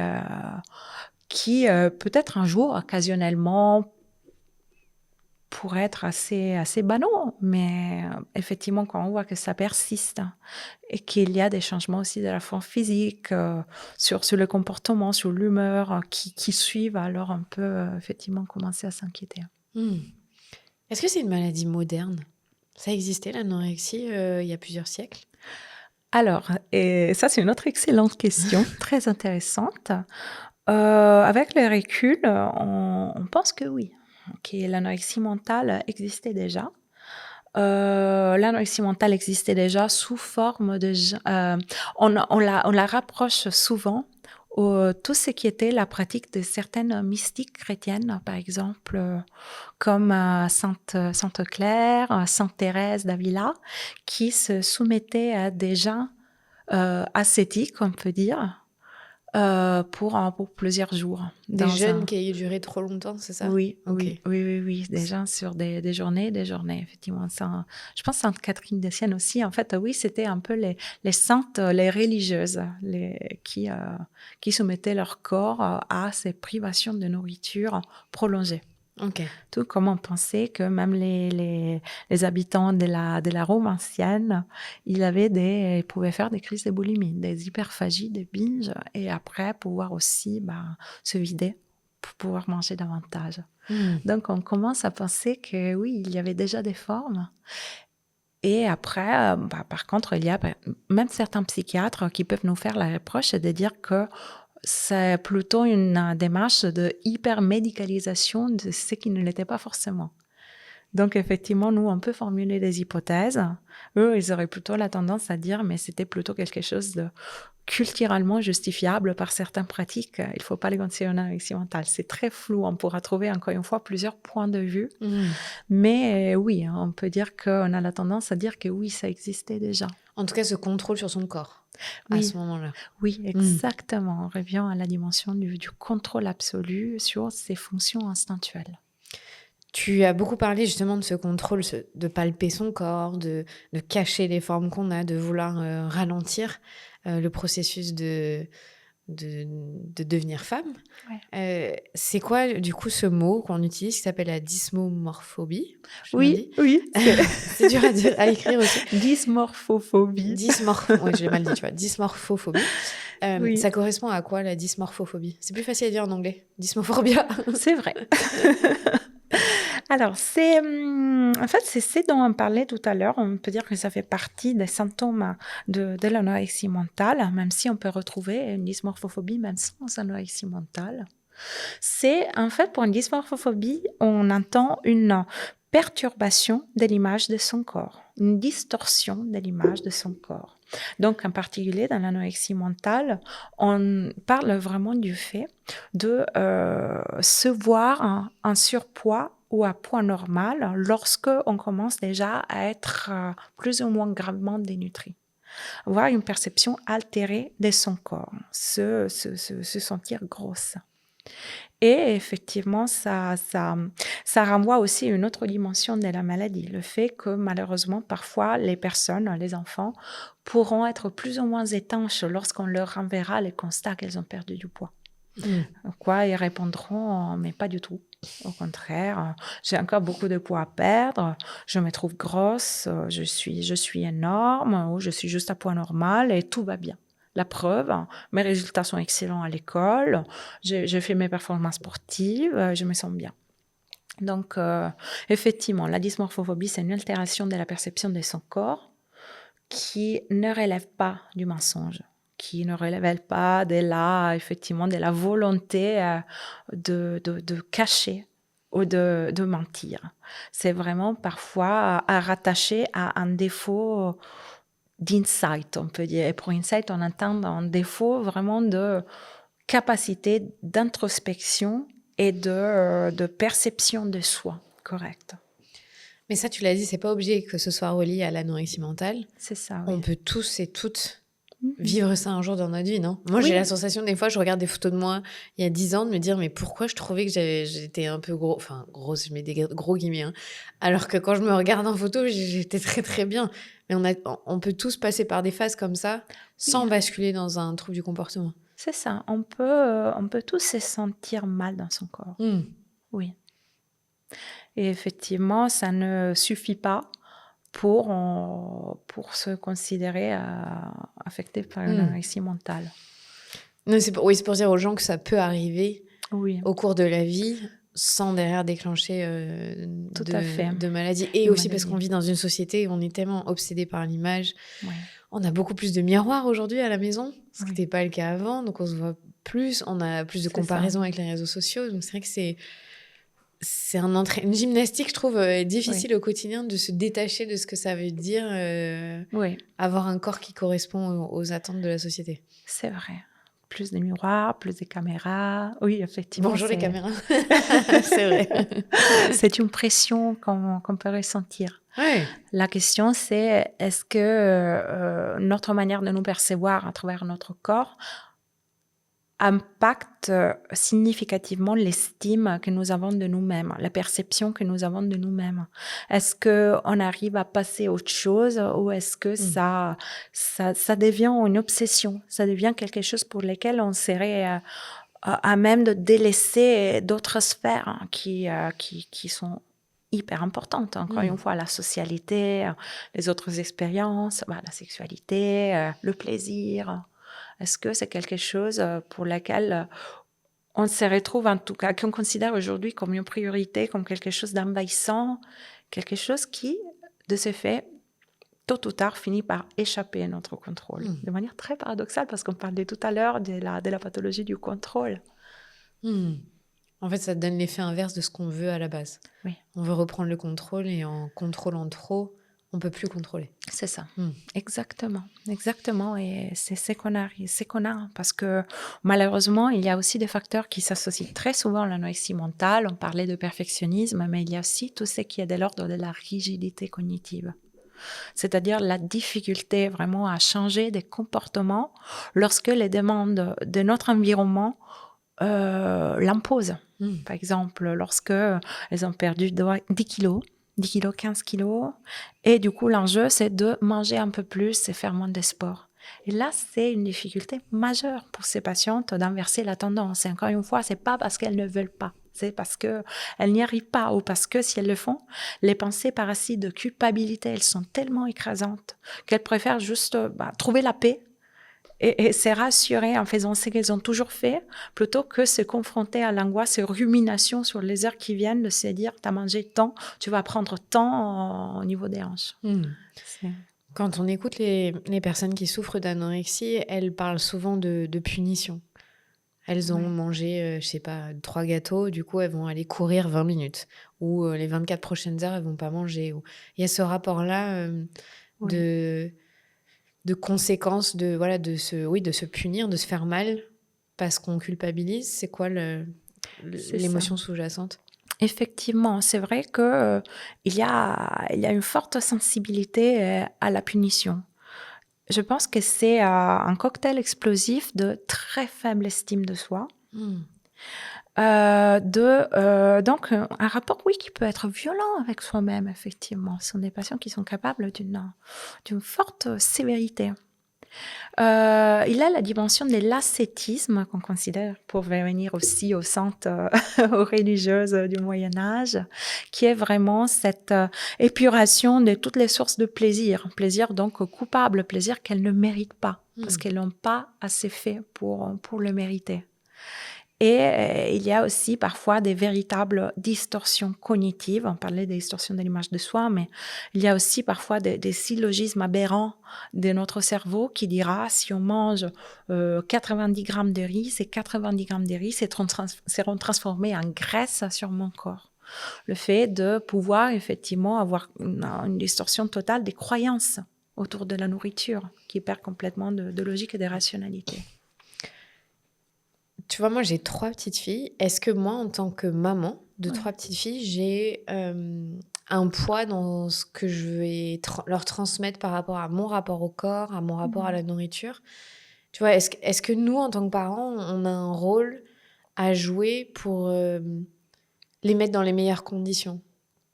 peut-être un jour, occasionnellement, pourrait être assez banaux, mais effectivement, quand on voit que ça persiste et qu'il y a des changements aussi de la forme physique, sur le comportement, sur l'humeur, qui suivent, alors on peut effectivement commencer à s'inquiéter. Est-ce que c'est une maladie moderne? Ça existait, l'anorexie, il y a plusieurs siècles? Alors, et ça c'est une autre excellente question, très intéressante. Avec le recul, on pense que oui, que l'anorexie mentale existait déjà. L'anorexie mentale existait déjà sous forme de... on la rapproche souvent tout ce qui était la pratique de certaines mystiques chrétiennes, par exemple, comme Sainte Claire, Sainte Thérèse d'Avila, qui se soumettaient à des jeûnes ascétiques, on peut dire, pour plusieurs jours. Des jeûnes qui aient duré trop longtemps, c'est ça? Oui, Ok. oui. Des gens sur des journées, effectivement. Ça, je pense Sainte Catherine de Sienne aussi. En fait, oui, c'était un peu les saintes, les religieuses, qui soumettaient leur corps à ces privations de nourriture prolongées. Ok. Tout comme on pensait que même les habitants de la Rome ancienne, ils pouvaient faire des crises de boulimie, des hyperphagies, des binges, et après pouvoir aussi se vider pour pouvoir manger davantage. Donc on commence à penser que oui, il y avait déjà des formes. Et après, par contre, il y a même certains psychiatres qui peuvent nous faire la reproche de dire que c'est plutôt une démarche de hyper-médicalisation de ce qui ne l'était pas forcément. Donc, effectivement, nous, on peut formuler des hypothèses. Eux, ils auraient plutôt la tendance à dire, mais c'était plutôt quelque chose de culturellement justifiable par certaines pratiques. Il ne faut pas les considérer une anorexie mentale. C'est très flou. On pourra trouver, encore une fois, plusieurs points de vue. Mais oui, on peut dire qu'on a la tendance à dire que oui, ça existait déjà. En tout cas, ce contrôle sur son corps, à ce moment-là. Oui, exactement. On revient à la dimension du contrôle absolu sur ses fonctions instinctuelles. Tu as beaucoup parlé justement de ce contrôle, de palper son corps, de cacher les formes qu'on a, de vouloir ralentir le processus de devenir femme. Ouais. C'est quoi, du coup, ce mot qu'on utilise qui s'appelle la dysmorphophobie? Oui. C'est dur à écrire aussi. Dysmorphophobie. Oui, je l'ai mal dit, tu vois. Dysmorphophobie. Oui. Ça correspond à quoi, la dysmorphophobie? C'est plus facile à dire en anglais. Dysmophobia. C'est vrai. Alors, en fait, c'est ce dont on parlait tout à l'heure. On peut dire que ça fait partie des symptômes de l'anorexie mentale, même si on peut retrouver une dysmorphophobie même sans anorexie mentale. C'est, en fait, pour une dysmorphophobie, on entend une perturbation de l'image de son corps, une distorsion de l'image de son corps. Donc, en particulier, dans l'anorexie mentale, on parle vraiment du fait de se voir en surpoids ou à poids normal lorsque on commence déjà à être plus ou moins gravement dénutri. Avoir une perception altérée de son corps, se sentir grosse. Et effectivement, ça renvoie aussi à une autre dimension de la maladie, le fait que malheureusement, parfois, les personnes, les enfants, pourront être plus ou moins étanches lorsqu'on leur renverra les constats qu'elles ont perdu du poids. Quoi, ils répondront, mais pas du tout. Au contraire, j'ai encore beaucoup de poids à perdre, je me trouve grosse, je suis énorme, ou je suis juste à poids normal et tout va bien. La preuve, mes résultats sont excellents à l'école, j'ai fait mes performances sportives, je me sens bien. Donc, effectivement, la dysmorphophobie, c'est une altération de la perception de son corps qui ne relève pas du mensonge, qui ne relève pas de la volonté de cacher ou de mentir. C'est vraiment parfois à rattacher à un défaut d'insight, on peut dire. Et pour insight, on entend un défaut vraiment de capacité d'introspection et de perception de soi, correct. Mais ça, tu l'as dit, c'est pas obligé que ce soit relié à l'anorexie mentale. C'est ça, On oui. peut tous et toutes vivre ça un jour dans notre vie, non? Moi, Oui. j'ai la sensation, des fois, je regarde des photos de moi il y a 10 ans, de me dire, mais pourquoi je trouvais que j'étais un peu gros, enfin, grosse, je mets des gros guillemets, hein. Alors que quand je me regarde en photo, j'étais très, très bien. Mais on peut tous passer par des phases comme ça, sans basculer dans un trouble du comportement. C'est ça, on peut tous se sentir mal dans son corps. Oui. Et effectivement, ça ne suffit pas pour se considérer affecté par une anorexie mentale. Non, c'est pour dire aux gens que ça peut arriver au cours de la vie sans derrière déclencher de maladie. Et aussi parce qu'on vit dans une société où on est tellement obsédé par l'image. Ouais. On a beaucoup plus de miroirs aujourd'hui à la maison, ce qui n'était pas le cas avant. Donc on se voit plus, on a plus de comparaisons avec les réseaux sociaux. Donc c'est vrai que c'est une gymnastique, je trouve, difficile au quotidien de se détacher de ce que ça veut dire avoir un corps qui correspond aux attentes de la société. C'est vrai. Plus de miroirs, plus de caméras. Oui, effectivement. Bonjour les caméras. C'est vrai. C'est une pression qu'on peut ressentir. Ouais. La question, c'est est-ce que notre manière de nous percevoir à travers notre corps impacte significativement l'estime que nous avons de nous-mêmes, la perception que nous avons de nous-mêmes. Est-ce qu'on arrive à passer à autre chose ou est-ce que ça devient une obsession, ça devient quelque chose pour lequel on serait à même de délaisser d'autres sphères qui sont hyper importantes. Encore une fois, la socialité, les autres expériences, la sexualité, le plaisir. Est-ce que c'est quelque chose pour laquelle on se retrouve, en tout cas, qu'on considère aujourd'hui comme une priorité, comme quelque chose d'envahissant, quelque chose qui, de ce fait, tôt ou tard, finit par échapper à notre contrôle. De manière très paradoxale, parce qu'on parlait tout à l'heure de la pathologie du contrôle. En fait, ça donne l'effet inverse de ce qu'on veut à la base. Oui. On veut reprendre le contrôle et en contrôlant trop, on ne peut plus contrôler. C'est ça, exactement. Et c'est ce qu'on a, parce que malheureusement, il y a aussi des facteurs qui s'associent très souvent à l'anorexie mentale. On parlait de perfectionnisme, mais il y a aussi tout ce qui est de l'ordre de la rigidité cognitive. C'est-à-dire la difficulté vraiment à changer des comportements lorsque les demandes de notre environnement l'imposent. Par exemple, lorsque elles ont perdu 10 kilos, 10 kilos, 15 kilos. Et du coup, l'enjeu, c'est de manger un peu plus et faire moins de sport. Et là, c'est une difficulté majeure pour ces patientes d'inverser la tendance. Et encore une fois, c'est pas parce qu'elles ne veulent pas. C'est parce qu'elles n'y arrivent pas ou parce que si elles le font, les pensées parasites de culpabilité, elles sont tellement écrasantes qu'elles préfèrent juste trouver la paix et se rassurer en faisant ce qu'elles ont toujours fait, plutôt que se confronter à l'angoisse et rumination sur les heures qui viennent, de se dire « t'as mangé tant, tu vas prendre tant au niveau des hanches ». Quand on écoute les personnes qui souffrent d'anorexie, elles parlent souvent de punition. Elles ont mangé, 3 gâteaux, du coup elles vont aller courir 20 minutes. Ou les 24 prochaines heures, elles ne vont pas manger. Il y a ce rapport-là de conséquences, de se punir, de se faire mal parce qu'on culpabilise. C'est quoi l'émotion sous-jacente? Effectivement, c'est vrai qu'il y a une forte sensibilité à la punition. Je pense que c'est un cocktail explosif de très faible estime de soi. Donc un rapport qui peut être violent avec soi-même, effectivement. Ce sont des patients qui sont capables d'une forte sévérité. Il y a la dimension de l'ascétisme qu'on considère pour venir aussi aux saintes, aux religieuses du Moyen-Âge, qui est vraiment cette épuration de toutes les sources de plaisir donc coupable, plaisir qu'elles ne méritent pas, parce qu'elles n'ont pas assez fait pour le mériter. Et il y a aussi parfois des véritables distorsions cognitives. On parlait des distorsions de l'image de soi, mais il y a aussi parfois des syllogismes aberrants de notre cerveau qui dira si on mange 90 grammes de riz, ces 90 grammes de riz seront transformés en graisse sur mon corps. Le fait de pouvoir effectivement avoir une distorsion totale des croyances autour de la nourriture, qui perd complètement de logique et de rationalité. Tu vois, moi, j'ai 3 petites filles. Est-ce que moi, en tant que maman de Oui. 3 petites filles, j'ai, un poids dans ce que je vais leur transmettre par rapport à mon rapport au corps, à mon rapport à la nourriture? Tu vois, est-ce que nous, en tant que parents, on a un rôle à jouer pour, les mettre dans les meilleures conditions?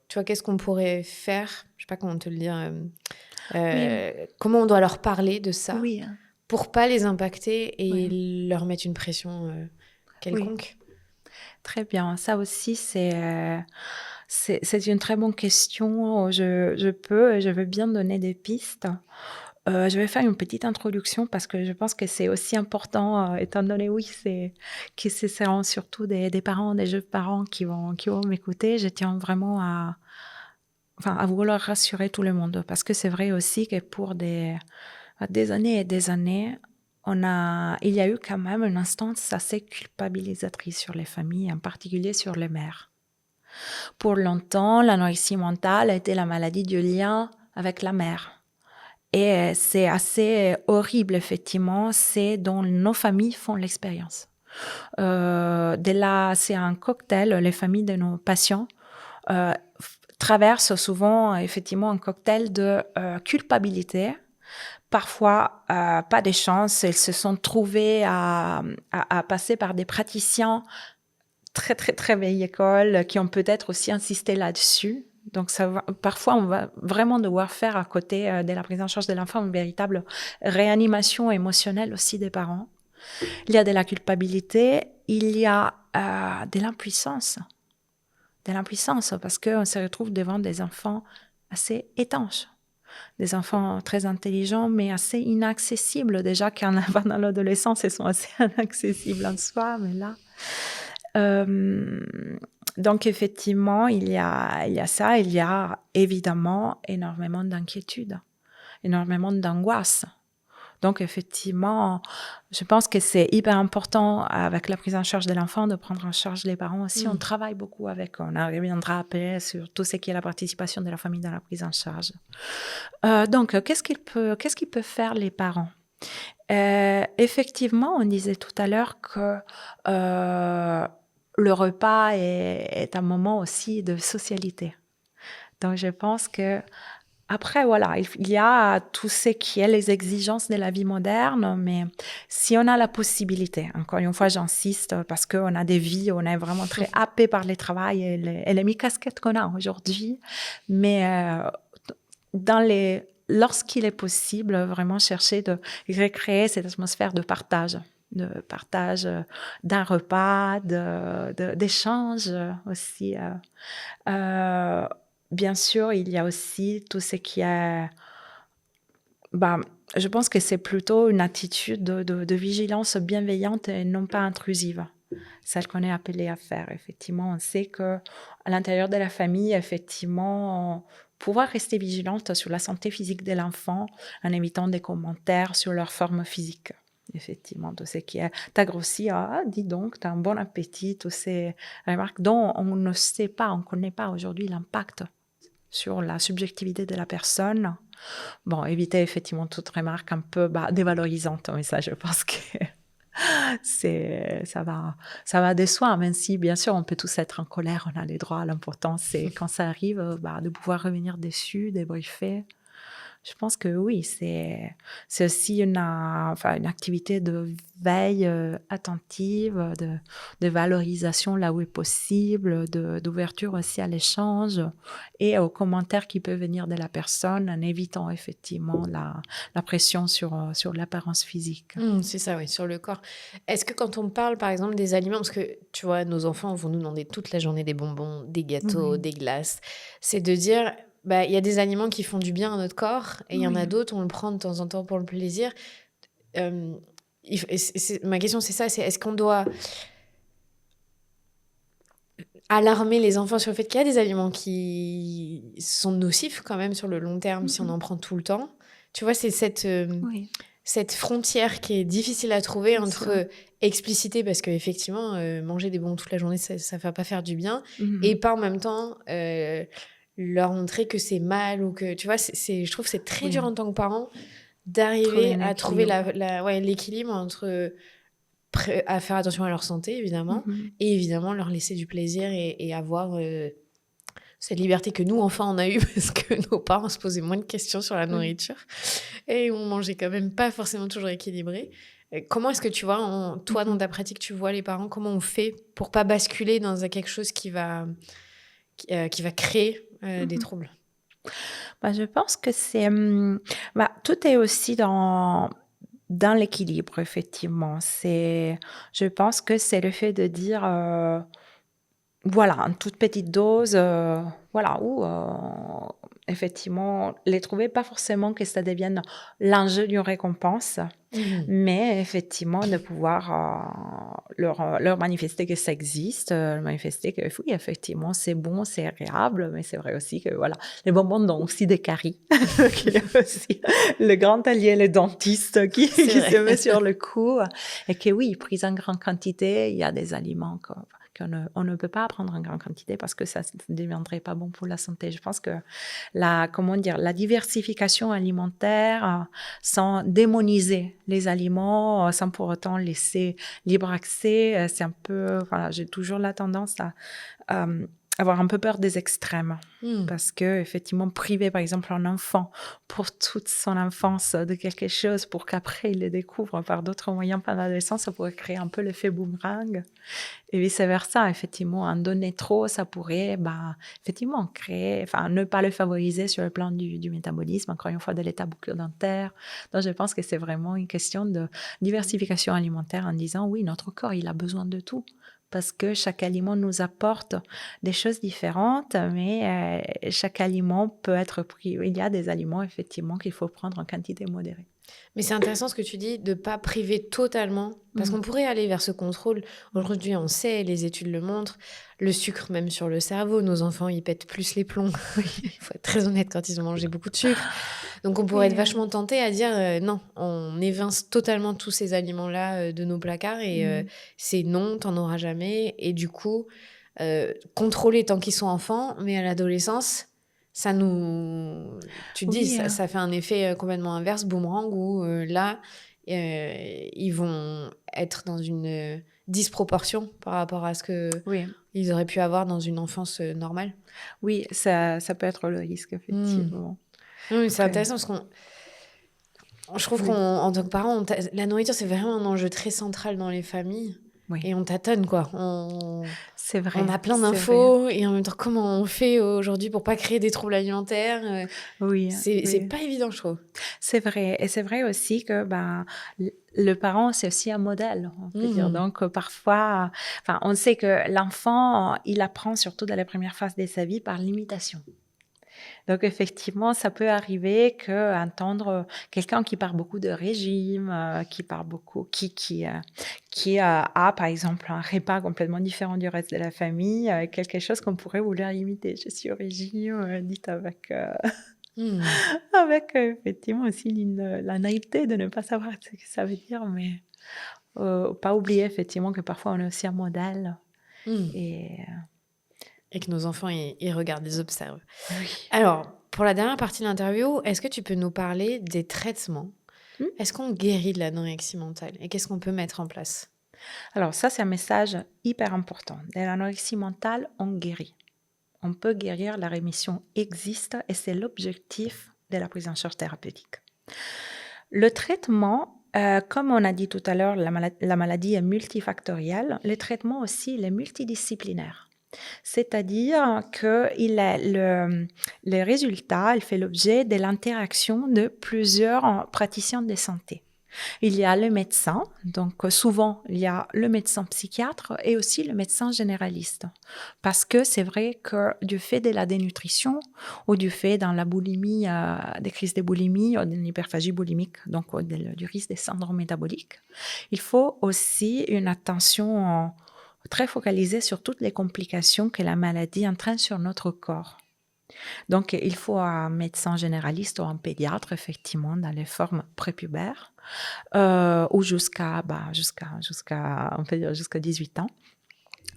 Tu vois, qu'est-ce qu'on pourrait faire? Je sais pas comment te le dire, Oui, comment on doit leur parler de ça oui, pour pas les impacter oui, et leur mettre une pression, oui. quelconque? Très bien. Ça aussi, c'est une très bonne question. Je veux bien donner des pistes. Je vais faire une petite introduction parce que je pense que c'est aussi important, étant donné, oui, que ce seront surtout des parents, des jeunes parents qui vont m'écouter. Je tiens vraiment à vouloir rassurer tout le monde parce que c'est vrai aussi que pour des années et des années, il y a eu quand même une instance assez culpabilisatrice sur les familles, en particulier sur les mères. Pour longtemps, l'anorexie mentale a été la maladie du lien avec la mère. Et c'est assez horrible, effectivement, c'est dont nos familles font l'expérience. De là, c'est un cocktail, les familles de nos patients traversent souvent, effectivement, un cocktail de culpabilité. Parfois, pas de chance, elles se sont trouvées à passer par des praticiens très, très, très vieille école qui ont peut-être aussi insisté là-dessus. Donc, parfois, on va vraiment devoir faire à côté de la prise en charge de l'enfant une véritable réanimation émotionnelle aussi des parents. Il y a de la culpabilité, il y a de l'impuissance. De l'impuissance parce qu'on se retrouve devant des enfants assez étanches. Des enfants très intelligents, mais assez inaccessibles. Déjà pendant l'adolescence, ils sont assez inaccessibles en soi, mais là... Donc effectivement, il y a ça, il y a évidemment énormément d'inquiétude, énormément d'angoisse. Donc effectivement, je pense que c'est hyper important avec la prise en charge de l'enfant de prendre en charge les parents aussi. On travaille beaucoup avec eux. On reviendra après sur tout ce qui est la participation de la famille dans la prise en charge. Donc, qu'est-ce qu'ils peuvent faire les parents? Effectivement, on disait tout à l'heure que le repas est un moment aussi de socialité. Donc, je pense que après, voilà, il y a tout ce qui est les exigences de la vie moderne, mais si on a la possibilité, encore une fois, j'insiste, parce qu'on a des vies, on est vraiment très happé par le travail et les mi-casquettes qu'on a aujourd'hui, mais lorsqu'il est possible, vraiment chercher de recréer cette atmosphère de partage d'un repas, d'échange aussi. Bien sûr, il y a aussi tout ce qui est... je pense que c'est plutôt une attitude de vigilance bienveillante et non pas intrusive. Celle qu'on est appelé à faire, effectivement. On sait qu'à l'intérieur de la famille, effectivement, pouvoir rester vigilante sur la santé physique de l'enfant en évitant des commentaires sur leur forme physique. Effectivement, tout ce qui est « t'as grossi, ah, dis donc, t'as un bon appétit », toutes ces remarques dont on ne sait pas, on ne connaît pas aujourd'hui l'impact sur la subjectivité de la personne. Bon, éviter effectivement toute remarque un peu dévalorisante, mais ça, je pense que ça va de soi, même si bien sûr on peut tous être en colère, on a les droits. L'important c'est quand ça arrive de pouvoir revenir dessus, débriefer. Je pense que oui, c'est aussi une activité de veille attentive, de valorisation là où est possible, d'ouverture aussi à l'échange et aux commentaires qui peuvent venir de la personne en évitant effectivement la pression sur l'apparence physique. C'est ça, oui, sur le corps. Est-ce que quand on parle, par exemple, des aliments, parce que, tu vois, nos enfants vont nous demander toute la journée des bonbons, des gâteaux, Oui, des glaces, c'est de dire, il y a des aliments qui font du bien à notre corps et il y en a oui. d'autres, on le prend de temps en temps pour le plaisir. Ma question, c'est ça, c'est est-ce qu'on doit alarmer les enfants sur le fait qu'il y a des aliments qui sont nocifs quand même sur le long terme si on en prend tout le temps? Tu vois, c'est cette... Oui. cette frontière qui est difficile à trouver C'est ça. entre expliciter, parce qu'effectivement, manger des bonbons toute la journée, ça va pas faire du bien, et Mmh. pas en même temps, leur montrer que c'est mal ou que tu vois? Je trouve que c'est très dur Oui, en tant que parent trouver d'arriver un à trouver équilibre. ouais, l'équilibre entre à faire attention à leur santé évidemment Mmh. et évidemment leur laisser du plaisir et avoir, cette liberté que nous, enfants, on a eue parce que nos parents se posaient moins de questions sur la Oui. nourriture et on mangeait quand même pas forcément toujours équilibré. Comment est-ce que tu vois, toi, dans Mmh. ta pratique, tu vois les parents, comment on fait pour pas basculer dans quelque chose qui va créer, des Mmh. troubles? Bah, je pense que c'est, bah, tout est aussi dans l'équilibre effectivement. Je pense que c'est le fait de dire, voilà, en toute petite dose, voilà, ou effectivement les trouver, pas forcément que ça devienne l'enjeu d'une récompense. Mmh. Mais effectivement, de pouvoir, leur manifester que ça existe, manifester que oui, effectivement, c'est bon, c'est agréable, mais c'est vrai aussi que voilà, les bonbons donnent aussi des caries, qu'il y a aussi le grand allié, le dentiste qui C'est qui se vrai. met sur le coup et que oui, pris en grande quantité, il y a des aliments qu'on ne peut pas prendre en grande quantité parce que ça ne deviendrait pas bon pour la santé. Je pense que comment dire? La diversification alimentaire, sans démoniser les aliments, sans pour autant laisser libre accès. C'est un peu, voilà, j'ai toujours la tendance à euh, avoir un peu peur des extrêmes. Mmh. Parce que effectivement, priver par exemple un enfant pour toute son enfance de quelque chose pour qu'après il le découvre par d'autres moyens pendant l'adolescence, ça pourrait créer un peu l'effet boomerang. Et vice-versa, effectivement, en donner trop, ça pourrait, bah, effectivement, créer, enfin, ne pas le favoriser sur le plan du métabolisme, encore une fois, de l'état bucco-dentaire. Donc, je pense que c'est vraiment une question de diversification alimentaire en disant, oui, notre corps, il a besoin de tout. Parce que chaque aliment nous apporte des choses différentes, mais chaque aliment peut être pris. Il y a des aliments, effectivement, qu'il faut prendre en quantité modérée. Mais c'est intéressant ce que tu dis, de pas priver totalement, parce Mm. qu'on pourrait aller vers ce contrôle. Aujourd'hui, on sait, les études le montrent, le sucre même sur le cerveau, nos enfants, ils pètent plus les plombs. Il faut être très honnête quand ils ont mangé beaucoup de sucre. Donc on pourrait être Oui. vachement tenté à dire non, on évince totalement tous ces aliments-là de nos placards et Mm. c'est non, t'en auras jamais. Et du coup, contrôler tant qu'ils sont enfants, mais à l'adolescence, ça nous... Tu te dis, Oui, ça fait un effet complètement inverse, boomerang, où là, ils vont être dans une disproportion par rapport à ce oui. qu'ils auraient pu avoir dans une enfance normale. Oui, ça peut être le risque, Hmm. effectivement. Oui, c'est Après, intéressant parce je trouve oui, qu'en tant que parent, la nourriture, c'est vraiment un enjeu très central dans les familles. oui, Et on tâtonne, quoi. c'est On vrai, a plein c'est vrai. d'infos et en même temps, comment on fait aujourd'hui pour pas créer des troubles alimentaires Oui, c'est oui, pas évident, je trouve. c'est vrai. Et c'est vrai aussi que ben, le parent, c'est aussi un modèle, on peut dire. Mhm. Donc, parfois, enfin, on sait que l'enfant, il apprend surtout dans les premières phases de sa vie par l'imitation. Donc effectivement, ça peut arriver qu'entendre quelqu'un qui parle beaucoup de régime, qui parle beaucoup, qui a par exemple un repas complètement différent du reste de la famille, quelque chose qu'on pourrait vouloir imiter. Je suis au régime, dites avec, Mhm. avec effectivement aussi la naïveté de ne pas savoir ce que ça veut dire, mais pas oublier effectivement que parfois on est aussi un modèle. Mhm. Et Et que nos enfants, ils regardent, ils observent. oui. Alors, pour la dernière partie de l'interview, est-ce que tu peux nous parler des traitements? Hmm. Est-ce qu'on guérit de l'anorexie mentale? Et qu'est-ce qu'on peut mettre en place? Alors ça, c'est un message hyper important. De l'anorexie mentale, on guérit. On peut guérir, la rémission existe et c'est l'objectif de la prise en charge thérapeutique. Le traitement, comme on a dit tout à l'heure, la maladie est multifactorielle, le traitement aussi il est multidisciplinaire. C'est-à-dire que le résultat il fait l'objet de l'interaction de plusieurs praticiens de santé. Il y a le médecin, donc souvent il y a le médecin psychiatre et aussi le médecin généraliste. Parce que c'est vrai que du fait de la dénutrition ou du fait dans la boulimie, des crises de boulimie ou de l'hyperphagie boulimique, donc du risque des syndromes métaboliques, il faut aussi une attention très focalisée sur toutes les complications que la maladie entraîne sur notre corps. Donc, il faut un médecin généraliste ou un pédiatre, effectivement, dans les formes prépubères, ou on peut dire jusqu'à 18 ans.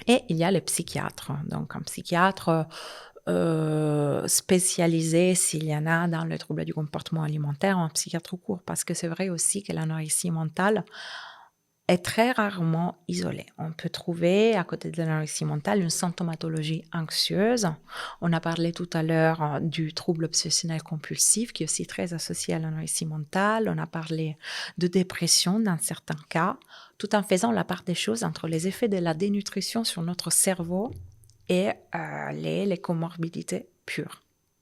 Et il y a les psychiatres. Donc, un psychiatre spécialisé, s'il y en a, dans le trouble du comportement alimentaire, un psychiatre court. Parce que c'est vrai aussi que l'anorexie mentale est très rarement isolée. On peut trouver, à côté de l'anorexie mentale, une symptomatologie anxieuse. On a parlé tout à l'heure du trouble obsessionnel compulsif, qui est aussi très associé à l'anorexie mentale. On a parlé de dépression dans certains cas, tout en faisant la part des choses entre les effets de la dénutrition sur notre cerveau et les comorbidités pures.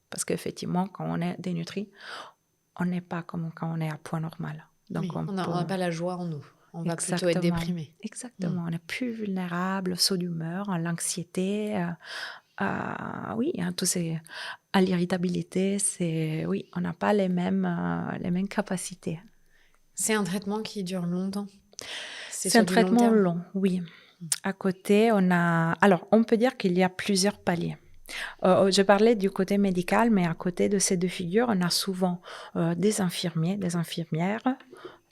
Parce qu'effectivement, quand on est dénutri, on n'est pas comme quand on est à poids normal. Donc on n'a pas la joie en nous. On va plutôt être déprimé. Exactement. On est plus vulnérable au saut d'humeur, à l'anxiété, à l'irritabilité. Oui, on n'a pas les mêmes capacités. C'est un traitement qui dure longtemps? C'est un traitement long, oui. À côté, on peut dire qu'il y a plusieurs paliers. Je parlais du côté médical, mais à côté de ces deux figures, on a souvent des infirmiers, des infirmières,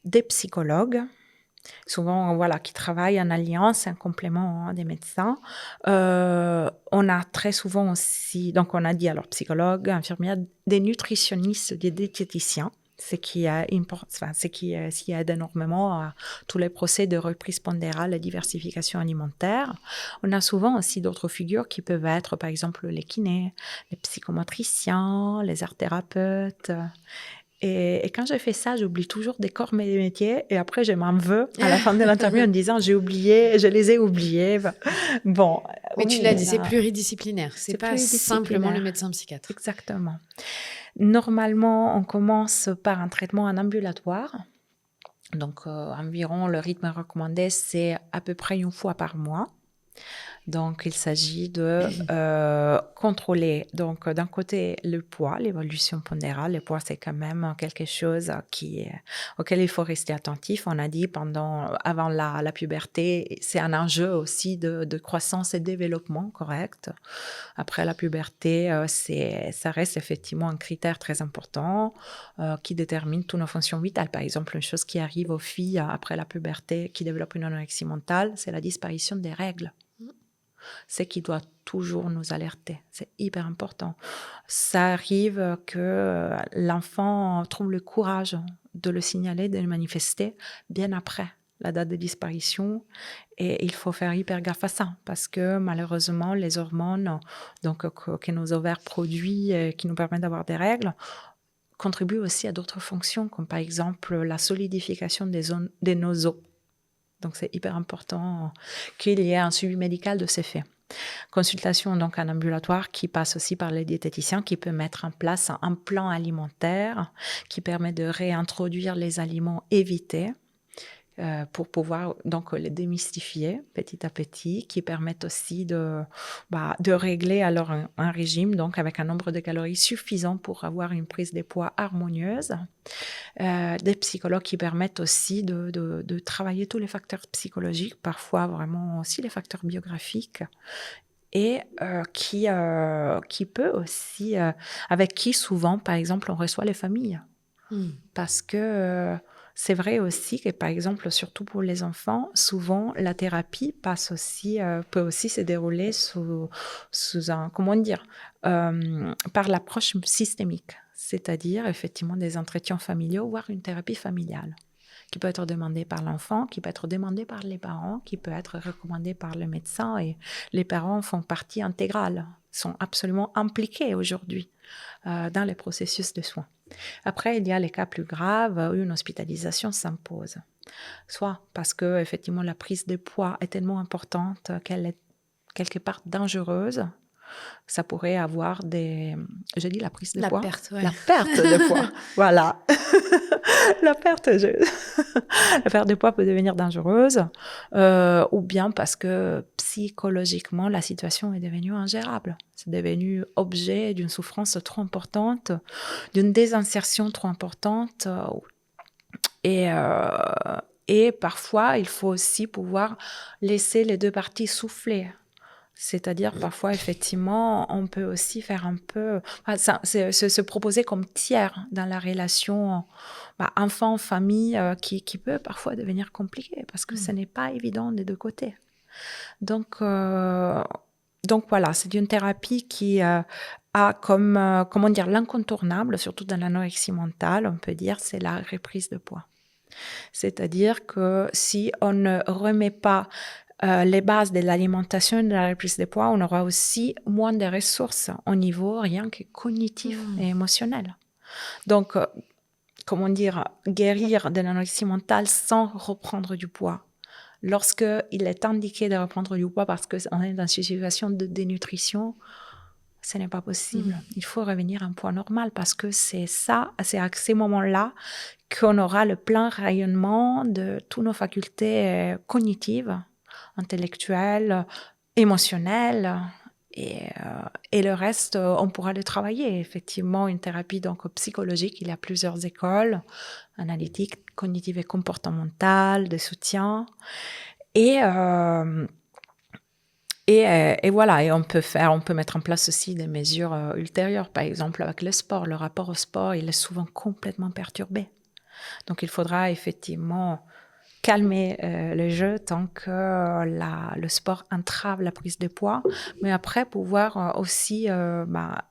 des psychologues, souvent qui travaillent en alliance, un complément des médecins. On a très souvent aussi, donc on a dit alors psychologues, infirmières, des nutritionnistes, des diététiciens. Ce qui aide énormément à tous les procès de reprise pondérale et diversification alimentaire. On a souvent aussi d'autres figures qui peuvent être, par exemple, les kinés, les psychomotriciens, les art-thérapeutes. Et quand je fais ça, j'oublie toujours des corps mes métiers et après, je m'en veux à la fin de l'interview en disant je les ai oubliés. Bon. Mais tu l'as dit, c'est pluridisciplinaire. C'est pas simplement le médecin psychiatre. Exactement. Normalement, on commence par un traitement en ambulatoire. Donc, environ, le rythme recommandé, c'est à peu près 1 fois par mois. Donc, il s'agit de contrôler, donc d'un côté, le poids, l'évolution pondérale. Le poids, c'est quand même quelque chose auquel il faut rester attentif. On a dit avant la puberté, c'est un enjeu aussi de croissance et développement correct. Après la puberté, ça reste effectivement un critère très important qui détermine toutes nos fonctions vitales. Par exemple, une chose qui arrive aux filles après la puberté qui développent une anorexie mentale, c'est la disparition des règles. C'est qui doit toujours nous alerter. C'est hyper important. Ça arrive que l'enfant trouve le courage de le signaler, de le manifester bien après la date de disparition. Et il faut faire hyper gaffe à ça parce que malheureusement, les hormones que nos ovaires produisent et qui nous permettent d'avoir des règles contribuent aussi à d'autres fonctions, comme par exemple la solidification de nos os. Donc, c'est hyper important qu'il y ait un suivi médical de ces faits. Consultation donc en ambulatoire qui passe aussi par les diététiciens qui peut mettre en place un plan alimentaire qui permet de réintroduire les aliments évités pour pouvoir donc les démystifier petit à petit, qui permettent aussi de régler alors un régime donc avec un nombre de calories suffisant pour avoir une prise de poids harmonieuse. Des psychologues qui permettent aussi de travailler tous les facteurs psychologiques, parfois vraiment aussi les facteurs biographiques, et qui peut aussi, avec qui souvent, par exemple, on reçoit les familles. Parce que c'est vrai aussi que, par exemple, surtout pour les enfants, souvent la thérapie peut aussi se dérouler sous par l'approche systémique, c'est-à-dire effectivement des entretiens familiaux, voire une thérapie familiale, qui peut être demandée par l'enfant, qui peut être demandée par les parents, qui peut être recommandée par le médecin. Et les parents font partie intégrale, sont absolument impliqués aujourd'hui dans les processus de soins. Après, il y a les cas plus graves où une hospitalisation s'impose. Soit parce que effectivement la prise de poids est tellement importante qu'elle est quelque part dangereuse. Ça pourrait avoir j'ai dit la prise de poids. La perte de poids. Voilà. La perte de poids peut devenir dangereuse, ou bien parce que psychologiquement, la situation est devenue ingérable. C'est devenu objet d'une souffrance trop importante, d'une désinsertion trop importante. Et parfois, il faut aussi pouvoir laisser les deux parties souffler. C'est-à-dire, parfois, effectivement, on peut aussi faire un peu, se proposer comme tiers dans la relation enfant-famille qui peut parfois devenir compliquée parce que ce n'est pas évident des deux côtés. Donc, voilà, c'est une thérapie qui a comme, comment dire, l'incontournable, surtout dans l'anorexie mentale, on peut dire, c'est la reprise de poids. C'est-à-dire que si on ne remet pas les bases de l'alimentation et de la reprise de poids, on aura aussi moins de ressources au niveau rien que cognitif et émotionnel. Donc, comment dire, guérir de l'anorexie mentale sans reprendre du poids. Lorsqu'il est indiqué de reprendre du poids parce qu'on est dans une situation de dénutrition, ce n'est pas possible. Il faut revenir à un poids normal parce que c'est à ces moments-là qu'on aura le plein rayonnement de toutes nos facultés cognitives, intellectuelles, émotionnelles. Et le reste, on pourra le travailler. Effectivement, une thérapie donc psychologique, il y a plusieurs écoles, analytiques, cognitives et comportementales, de soutien. Et voilà, et on peut mettre en place aussi des mesures ultérieures. Par exemple, avec le sport, le rapport au sport, il est souvent complètement perturbé. Donc, il faudra effectivement calmer le jeu tant que le sport entrave la prise de poids, mais après pouvoir aussi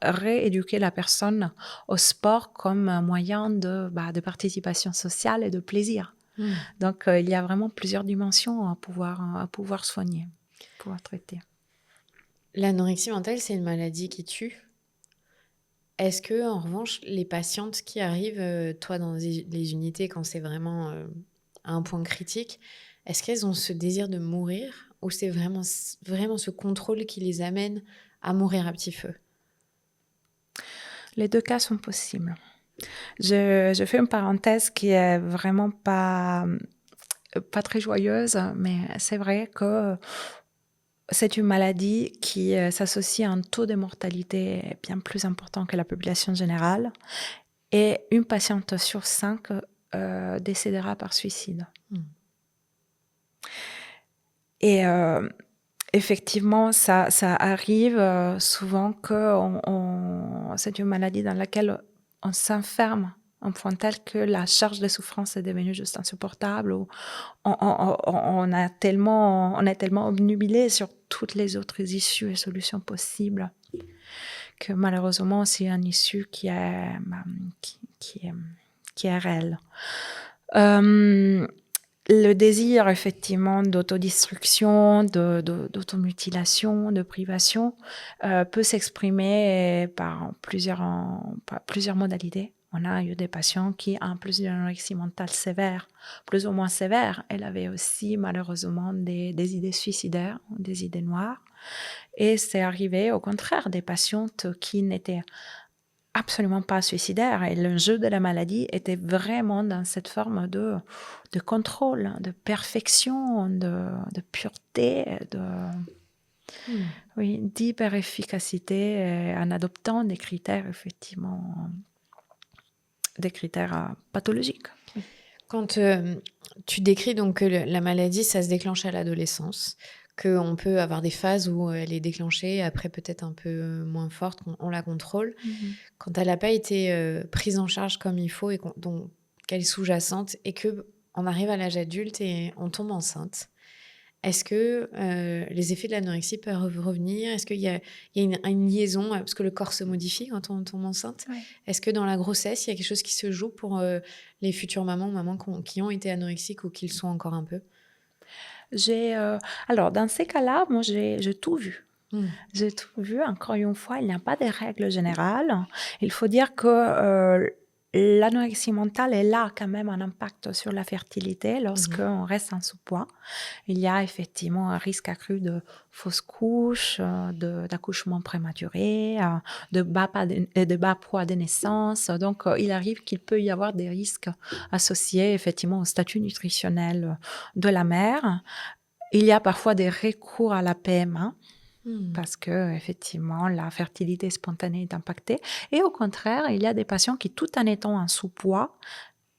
rééduquer la personne au sport comme un moyen de participation sociale et de plaisir. Donc, il y a vraiment plusieurs dimensions à pouvoir soigner, pouvoir traiter. L'anorexie mentale, c'est une maladie qui tue. Est-ce que, en revanche, les patientes qui arrivent, toi, dans les unités, quand c'est vraiment à un point critique, est-ce qu'elles ont ce désir de mourir ou c'est vraiment ce contrôle qui les amène à mourir à petit feu? Les deux cas sont possibles. Je fais une parenthèse qui est vraiment pas très joyeuse, mais c'est vrai que c'est une maladie qui s'associe à un taux de mortalité bien plus important que la population générale. Et une patiente sur 5 décédera par suicide. Et effectivement, ça arrive souvent que c'est une maladie dans laquelle on s'enferme à un point tel que la charge de souffrance est devenue juste insupportable, ou on est tellement obnubilé sur toutes les autres issues et solutions possibles que malheureusement, c'est une issue qui est réelle. Le désir, effectivement, d'autodestruction, d'automutilation, de privation peut s'exprimer par plusieurs modalités. On a eu des patients qui, en plus d'une anorexie mentale sévère, plus ou moins sévère, elle avait aussi malheureusement des idées suicidaires, des idées noires. Et c'est arrivé au contraire des patientes qui n'étaient absolument pas suicidaires. Et le jeu de la maladie était vraiment dans cette forme de contrôle, de perfection, de pureté, d'hyper-efficacité en adoptant des critères, effectivement, des critères pathologiques. Quand tu décris donc que la maladie, ça se déclenche à l'adolescence, qu'on peut avoir des phases où elle est déclenchée, après peut-être un peu moins forte, on la contrôle. Quand elle n'a pas été prise en charge comme il faut et qu'elle est sous-jacente et qu'on arrive à l'âge adulte et on tombe enceinte, est-ce que les effets de l'anorexie peuvent revenir? Est-ce qu'il y a une liaison, parce que le corps se modifie quand on tombe enceinte? Ouais. Est-ce que dans la grossesse, il y a quelque chose qui se joue pour les futures mamans qui ont été anorexiques ou qui le sont encore un peu? Alors, dans ces cas-là, moi, j'ai tout vu. J'ai tout vu. Encore une fois, il n'y a pas de règle générale. Il faut dire que l'anorexie mentale, elle a quand même un impact sur la fertilité lorsqu'on reste en sous-poids. Il y a effectivement un risque accru de fausses couches, d'accouchement prématuré, de bas poids de naissance. Donc, il arrive qu'il peut y avoir des risques associés effectivement au statut nutritionnel de la mère. Il y a parfois des recours à la PMA. Parce que effectivement la fertilité spontanée est impactée. Et au contraire, il y a des patients qui, tout en étant en sous-poids,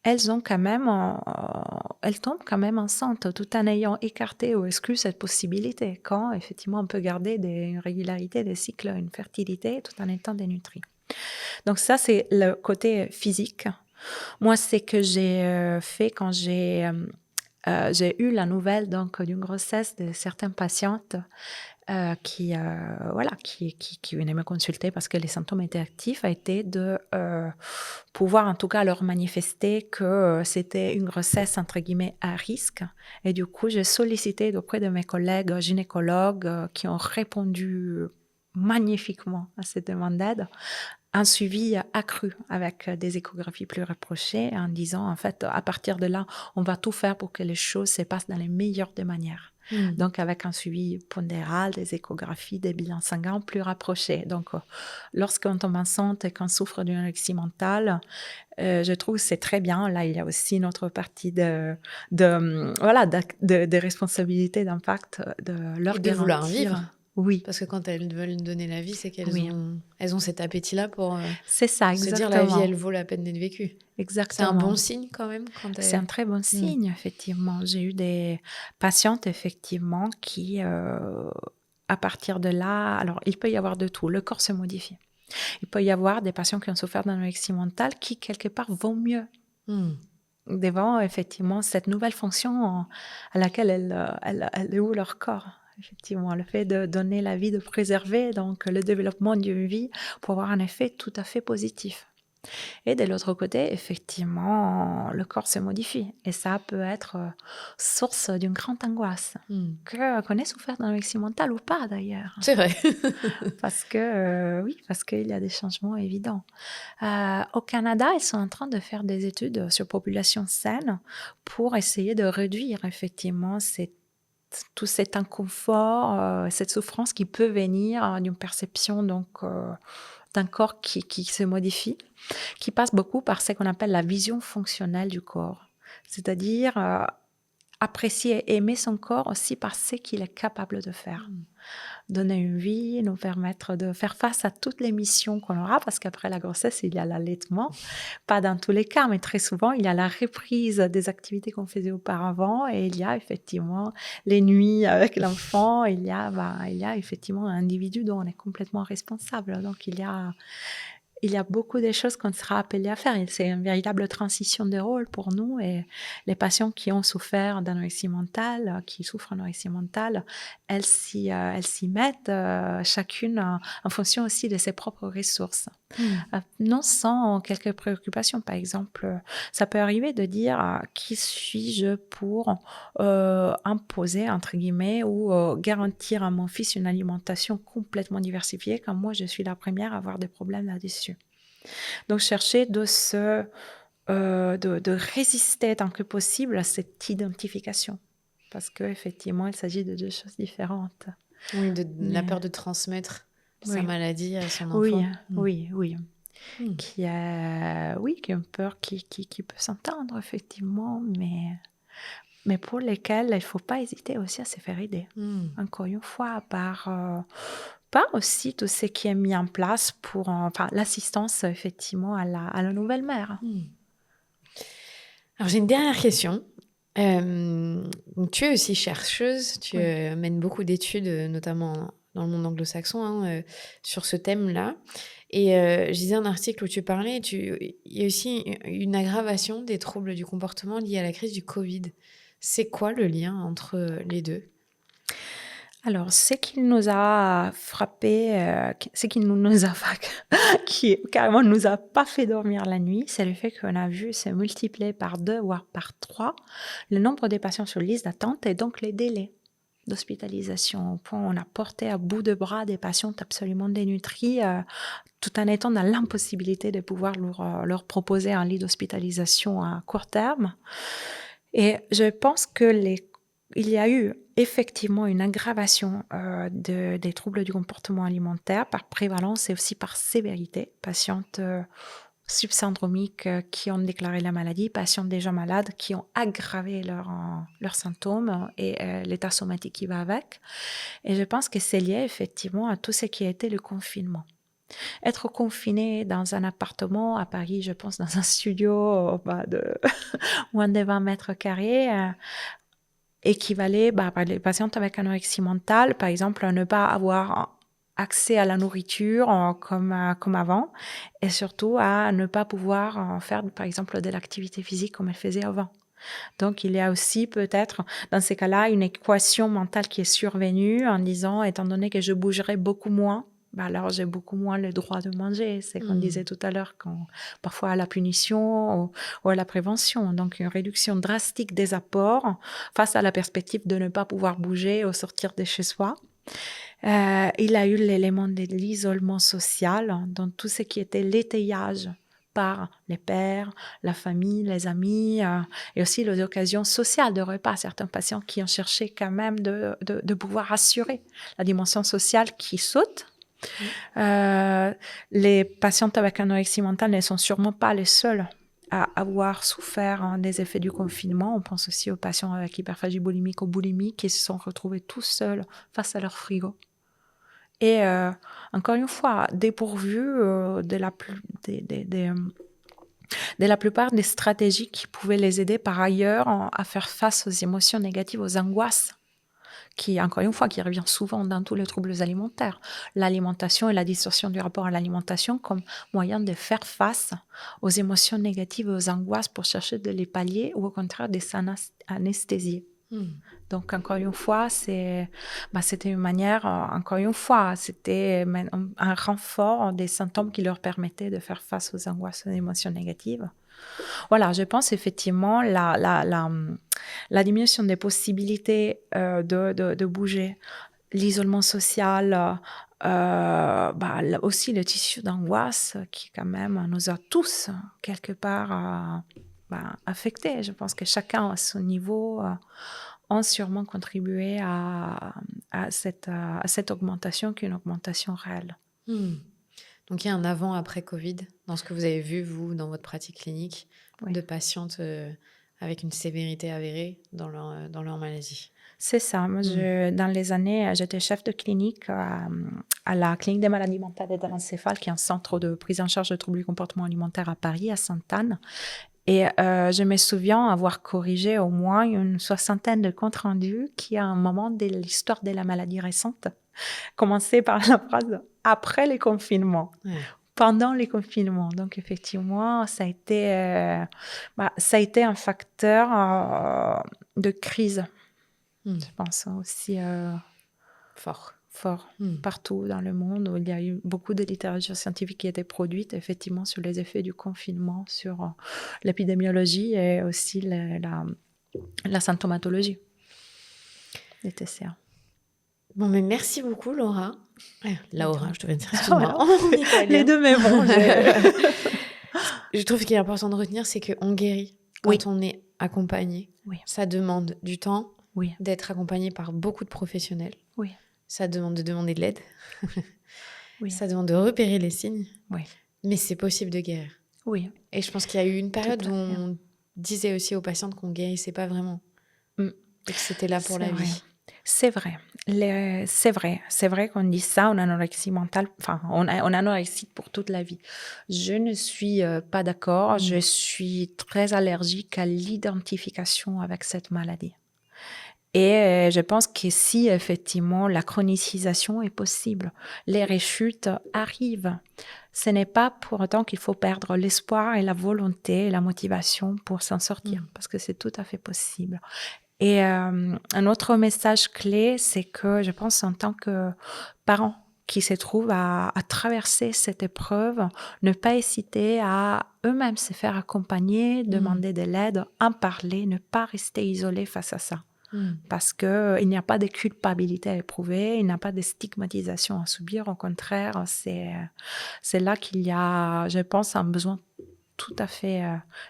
elles ont quand même, elles tombent quand même enceintes tout en ayant écarté ou exclu cette possibilité. Quand effectivement on peut garder une régularité des cycles, une fertilité tout en étant dénutrie. Donc ça c'est le côté physique. Moi, c'est que j'ai fait quand j'ai eu la nouvelle donc d'une grossesse de certaines patientes qui venaient me consulter parce que les symptômes étaient actifs, a été de pouvoir en tout cas leur manifester que c'était une grossesse entre guillemets à risque. Et du coup, j'ai sollicité auprès de mes collègues gynécologues qui ont répondu magnifiquement à cette demande d'aide, un suivi accru avec des échographies plus rapprochées en disant, en fait, à partir de là, on va tout faire pour que les choses se passent dans les meilleures des manières. Donc, avec un suivi pondéral, des échographies, des bilans sanguins plus rapprochés. Donc, lorsqu'on tombe enceinte et qu'on souffre d'une anorexie mentale, je trouve que c'est très bien. Là, il y a aussi une autre partie de responsabilité, d'impact, de leur Et de vouloir vivre. garantir. Oui, Parce que quand elles veulent donner la vie, c'est qu'elles oui, elles ont cet appétit-là pour c'est ça, se dire la vie, exactement. elle vaut la peine d'être vécue. C'est un Exactement. bon signe quand même quand C'est un très bon signe, effectivement. J'ai eu des patientes, effectivement, qui, à partir de là, alors il peut y avoir de tout, le corps se modifie. Il peut y avoir des patients qui ont souffert d'anorexie mentale qui, quelque part, vont mieux devant, effectivement, cette nouvelle fonction à laquelle elles ouvrent leur corps. Effectivement, le fait de donner la vie, de préserver donc le développement d'une vie pour avoir un effet tout à fait positif. Et de l'autre côté, effectivement, le corps se modifie. Et ça peut être source d'une grande angoisse. Qu'on ait souffert d'anorexie mentale ou pas, d'ailleurs. C'est vrai. Parce que, oui, parce qu'il y a des changements évidents. Au Canada, ils sont en train de faire des études sur population saine pour essayer de réduire, effectivement, tout cet inconfort, cette souffrance qui peut venir d'une perception donc d'un corps qui se modifie, qui passe beaucoup par ce qu'on appelle la vision fonctionnelle du corps, c'est-à-dire apprécier et aimer son corps aussi par ce qu'il est capable de faire. Donner une vie, nous permettre de faire face à toutes les missions qu'on aura, parce qu'après la grossesse, il y a l'allaitement. Pas dans tous les cas, mais très souvent, il y a la reprise des activités qu'on faisait auparavant et il y a effectivement les nuits avec l'enfant. Il y a effectivement un individu dont on est complètement responsable. Donc, il y a beaucoup de choses qu'on sera appelé à faire. C'est une véritable transition de rôle pour nous. Et les patients qui ont souffert d'anorexie mentale, qui souffrent d'anorexie mentale, elles s'y mettent chacune en fonction aussi de ses propres ressources. Non sans quelques préoccupations. Par exemple, ça peut arriver de dire qui suis-je pour imposer, entre guillemets, ou garantir à mon fils une alimentation complètement diversifiée quand moi, je suis la première à avoir des problèmes là-dessus. Donc, chercher de résister tant que possible à cette identification. Parce qu'effectivement, il s'agit de deux choses différentes. Oui, la peur de transmettre sa maladie à son enfant. Oui. Qui a une peur qui peut s'entendre, effectivement, mais pour lesquelles il ne faut pas hésiter aussi à se faire aider. Encore une fois, par aussi tout ce qui est mis en place pour l'assistance, effectivement, à la nouvelle mère. Alors, j'ai une dernière question. Tu es aussi chercheuse, tu mènes beaucoup d'études, notamment dans le monde anglo-saxon, sur ce thème-là. Et je lisais un article où tu parlais, il y a aussi une aggravation des troubles du comportement liés à la crise du Covid. C'est quoi le lien entre les deux ? Alors, ce qui nous a frappé, qui carrément ne nous a pas fait dormir la nuit, c'est le fait qu'on a vu se multiplier par 2 voire par 3 le nombre des patients sur liste d'attente et donc les délais d'hospitalisation. Au point où on a porté à bout de bras des patientes absolument dénutries, tout en étant dans l'impossibilité de pouvoir leur proposer un lit d'hospitalisation à court terme. Et je pense qu'il y a eu effectivement une aggravation des troubles du comportement alimentaire par prévalence et aussi par sévérité. Patientes subsyndromiques qui ont déclaré la maladie, patientes déjà malades qui ont aggravé leurs symptômes et l'état somatique qui va avec. Et je pense que c'est lié effectivement à tout ce qui a été le confinement. Être confiné dans un appartement à Paris, je pense dans un studio de moins de 20 mètres carrés, équivalait pour les patientes avec anorexie mentale, par exemple, à ne pas avoir accès à la nourriture comme avant, et surtout à ne pas pouvoir faire, par exemple, de l'activité physique comme elle faisait avant. Donc, il y a aussi peut-être, dans ces cas-là, une équation mentale qui est survenue en disant, étant donné que je bougerai beaucoup moins, alors j'ai beaucoup moins le droit de manger. C'est qu'on disait tout à l'heure, parfois à la punition ou à la prévention. Donc, une réduction drastique des apports face à la perspective de ne pas pouvoir bouger ou sortir de chez soi. Il a eu l'élément de l'isolement social, dans tout ce qui était l'étayage par les pairs, la famille, les amis, et aussi les occasions sociales de repas. Certains patients qui ont cherché quand même de pouvoir assurer la dimension sociale qui saute. Les patientes avec anorexie mentale ne sont sûrement pas les seuls à avoir souffert des effets du confinement. On pense aussi aux patients avec hyperphagie boulimique ou boulimie qui se sont retrouvés tout seuls face à leur frigo. Et encore une fois, dépourvus de la plupart des stratégies qui pouvaient les aider par ailleurs à faire face aux émotions négatives, aux angoisses, qui, encore une fois, qui revient souvent dans tous les troubles alimentaires. L'alimentation et la distorsion du rapport à l'alimentation comme moyen de faire face aux émotions négatives et aux angoisses pour chercher de les pallier ou au contraire de s'anesthésier. Donc, encore une fois, c'était une manière, c'était un renfort des symptômes qui leur permettaient de faire face aux angoisses, aux émotions négatives. Voilà, je pense effectivement la diminution des possibilités de bouger, l'isolement social, aussi le tissu d'angoisse qui quand même nous a tous quelque part affectés. Je pense que chacun à son niveau ont sûrement contribué à cette augmentation qui est une augmentation réelle. Donc, il y a un avant-après Covid dans ce que vous avez vu, vous, dans votre pratique clinique, de patientes avec une sévérité avérée dans leur maladie. C'est ça. Moi, dans les années, j'étais chef de clinique à la clinique des maladies mentales et de l'encéphale, qui est un centre de prise en charge de troubles du comportement alimentaire à Paris, à Sainte-Anne. Et je me souviens avoir corrigé au moins une 60aine de comptes rendus qui, à un moment de l'histoire de la maladie récente, commençait par la phrase « après les confinements ». Pendant les confinements. Donc, effectivement, ça a été un facteur de crise, je pense, aussi fort partout dans le monde, où il y a eu beaucoup de littérature scientifique qui a été produite, effectivement, sur les effets du confinement, sur l'épidémiologie et aussi la symptomatologie des TCA. Bon, mais merci beaucoup, Laura. Laura, je devrais dire. Les deux, mais bon. Je trouve qu'il est important de retenir, c'est qu'on guérit quand on est accompagné. Ça demande du temps, d'être accompagné par beaucoup de professionnels. Ça demande de demander de l'aide. Ça demande de repérer les signes. Mais c'est possible de guérir. Et je pense qu'il y a eu une période où on disait aussi aux patientes qu'on ne guérissait pas vraiment. Et que c'était là pour la vie. C'est vrai. C'est vrai qu'on dit ça, on a anorexie mentale, enfin, on a anorexie pour toute la vie. Je ne suis pas d'accord. Je suis très allergique à l'identification avec cette maladie. Et je pense que si, effectivement, la chronicisation est possible, les rechutes arrivent, ce n'est pas pour autant qu'il faut perdre l'espoir et la volonté et la motivation pour s'en sortir, parce que c'est tout à fait possible. Et un autre message clé, c'est que je pense en tant que parents qui se trouvent à traverser cette épreuve, ne pas hésiter à eux-mêmes se faire accompagner, demander de l'aide, en parler, ne pas rester isolés face à ça. Parce qu'il n'y a pas de culpabilité à éprouver, il n'y a pas de stigmatisation à subir. Au contraire, c'est là qu'il y a, je pense, un besoin tout à fait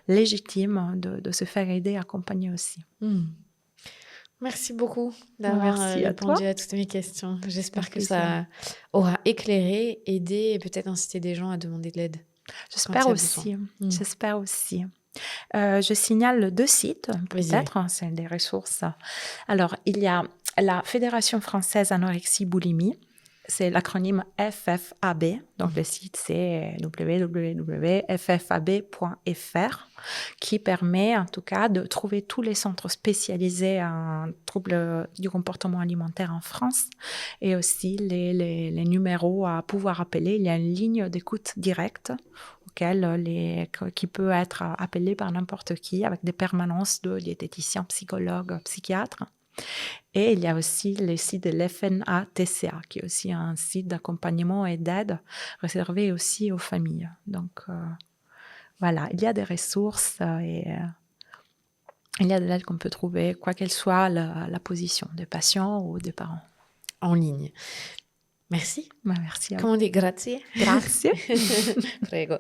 légitime de se faire aider, accompagner aussi. Merci beaucoup d'avoir répondu à toutes mes questions. J'espère que ça aura éclairé, aidé et peut-être incité des gens à demander de l'aide. J'espère aussi. J'espère aussi. Je signale 2 sites, peut-être, c'est des ressources. Alors, il y a la Fédération française anorexie boulimie, c'est l'acronyme FFAB. Donc, le site, c'est www.ffab.fr, qui permet, en tout cas, de trouver tous les centres spécialisés en troubles du comportement alimentaire en France et aussi les numéros à pouvoir appeler. Il y a une ligne d'écoute directe qui peut être appelée par n'importe qui avec des permanences de diététiciens, psychologues, psychiatres. Et il y a aussi le site de l'FNATCA, qui est aussi un site d'accompagnement et d'aide réservé aussi aux familles. Donc, voilà, il y a des ressources et il y a de l'aide qu'on peut trouver, quoi qu'elle soit la position des patients ou des parents. En ligne. Merci. Merci à vous. Comment on dit? Grazie. Grazie. Prego.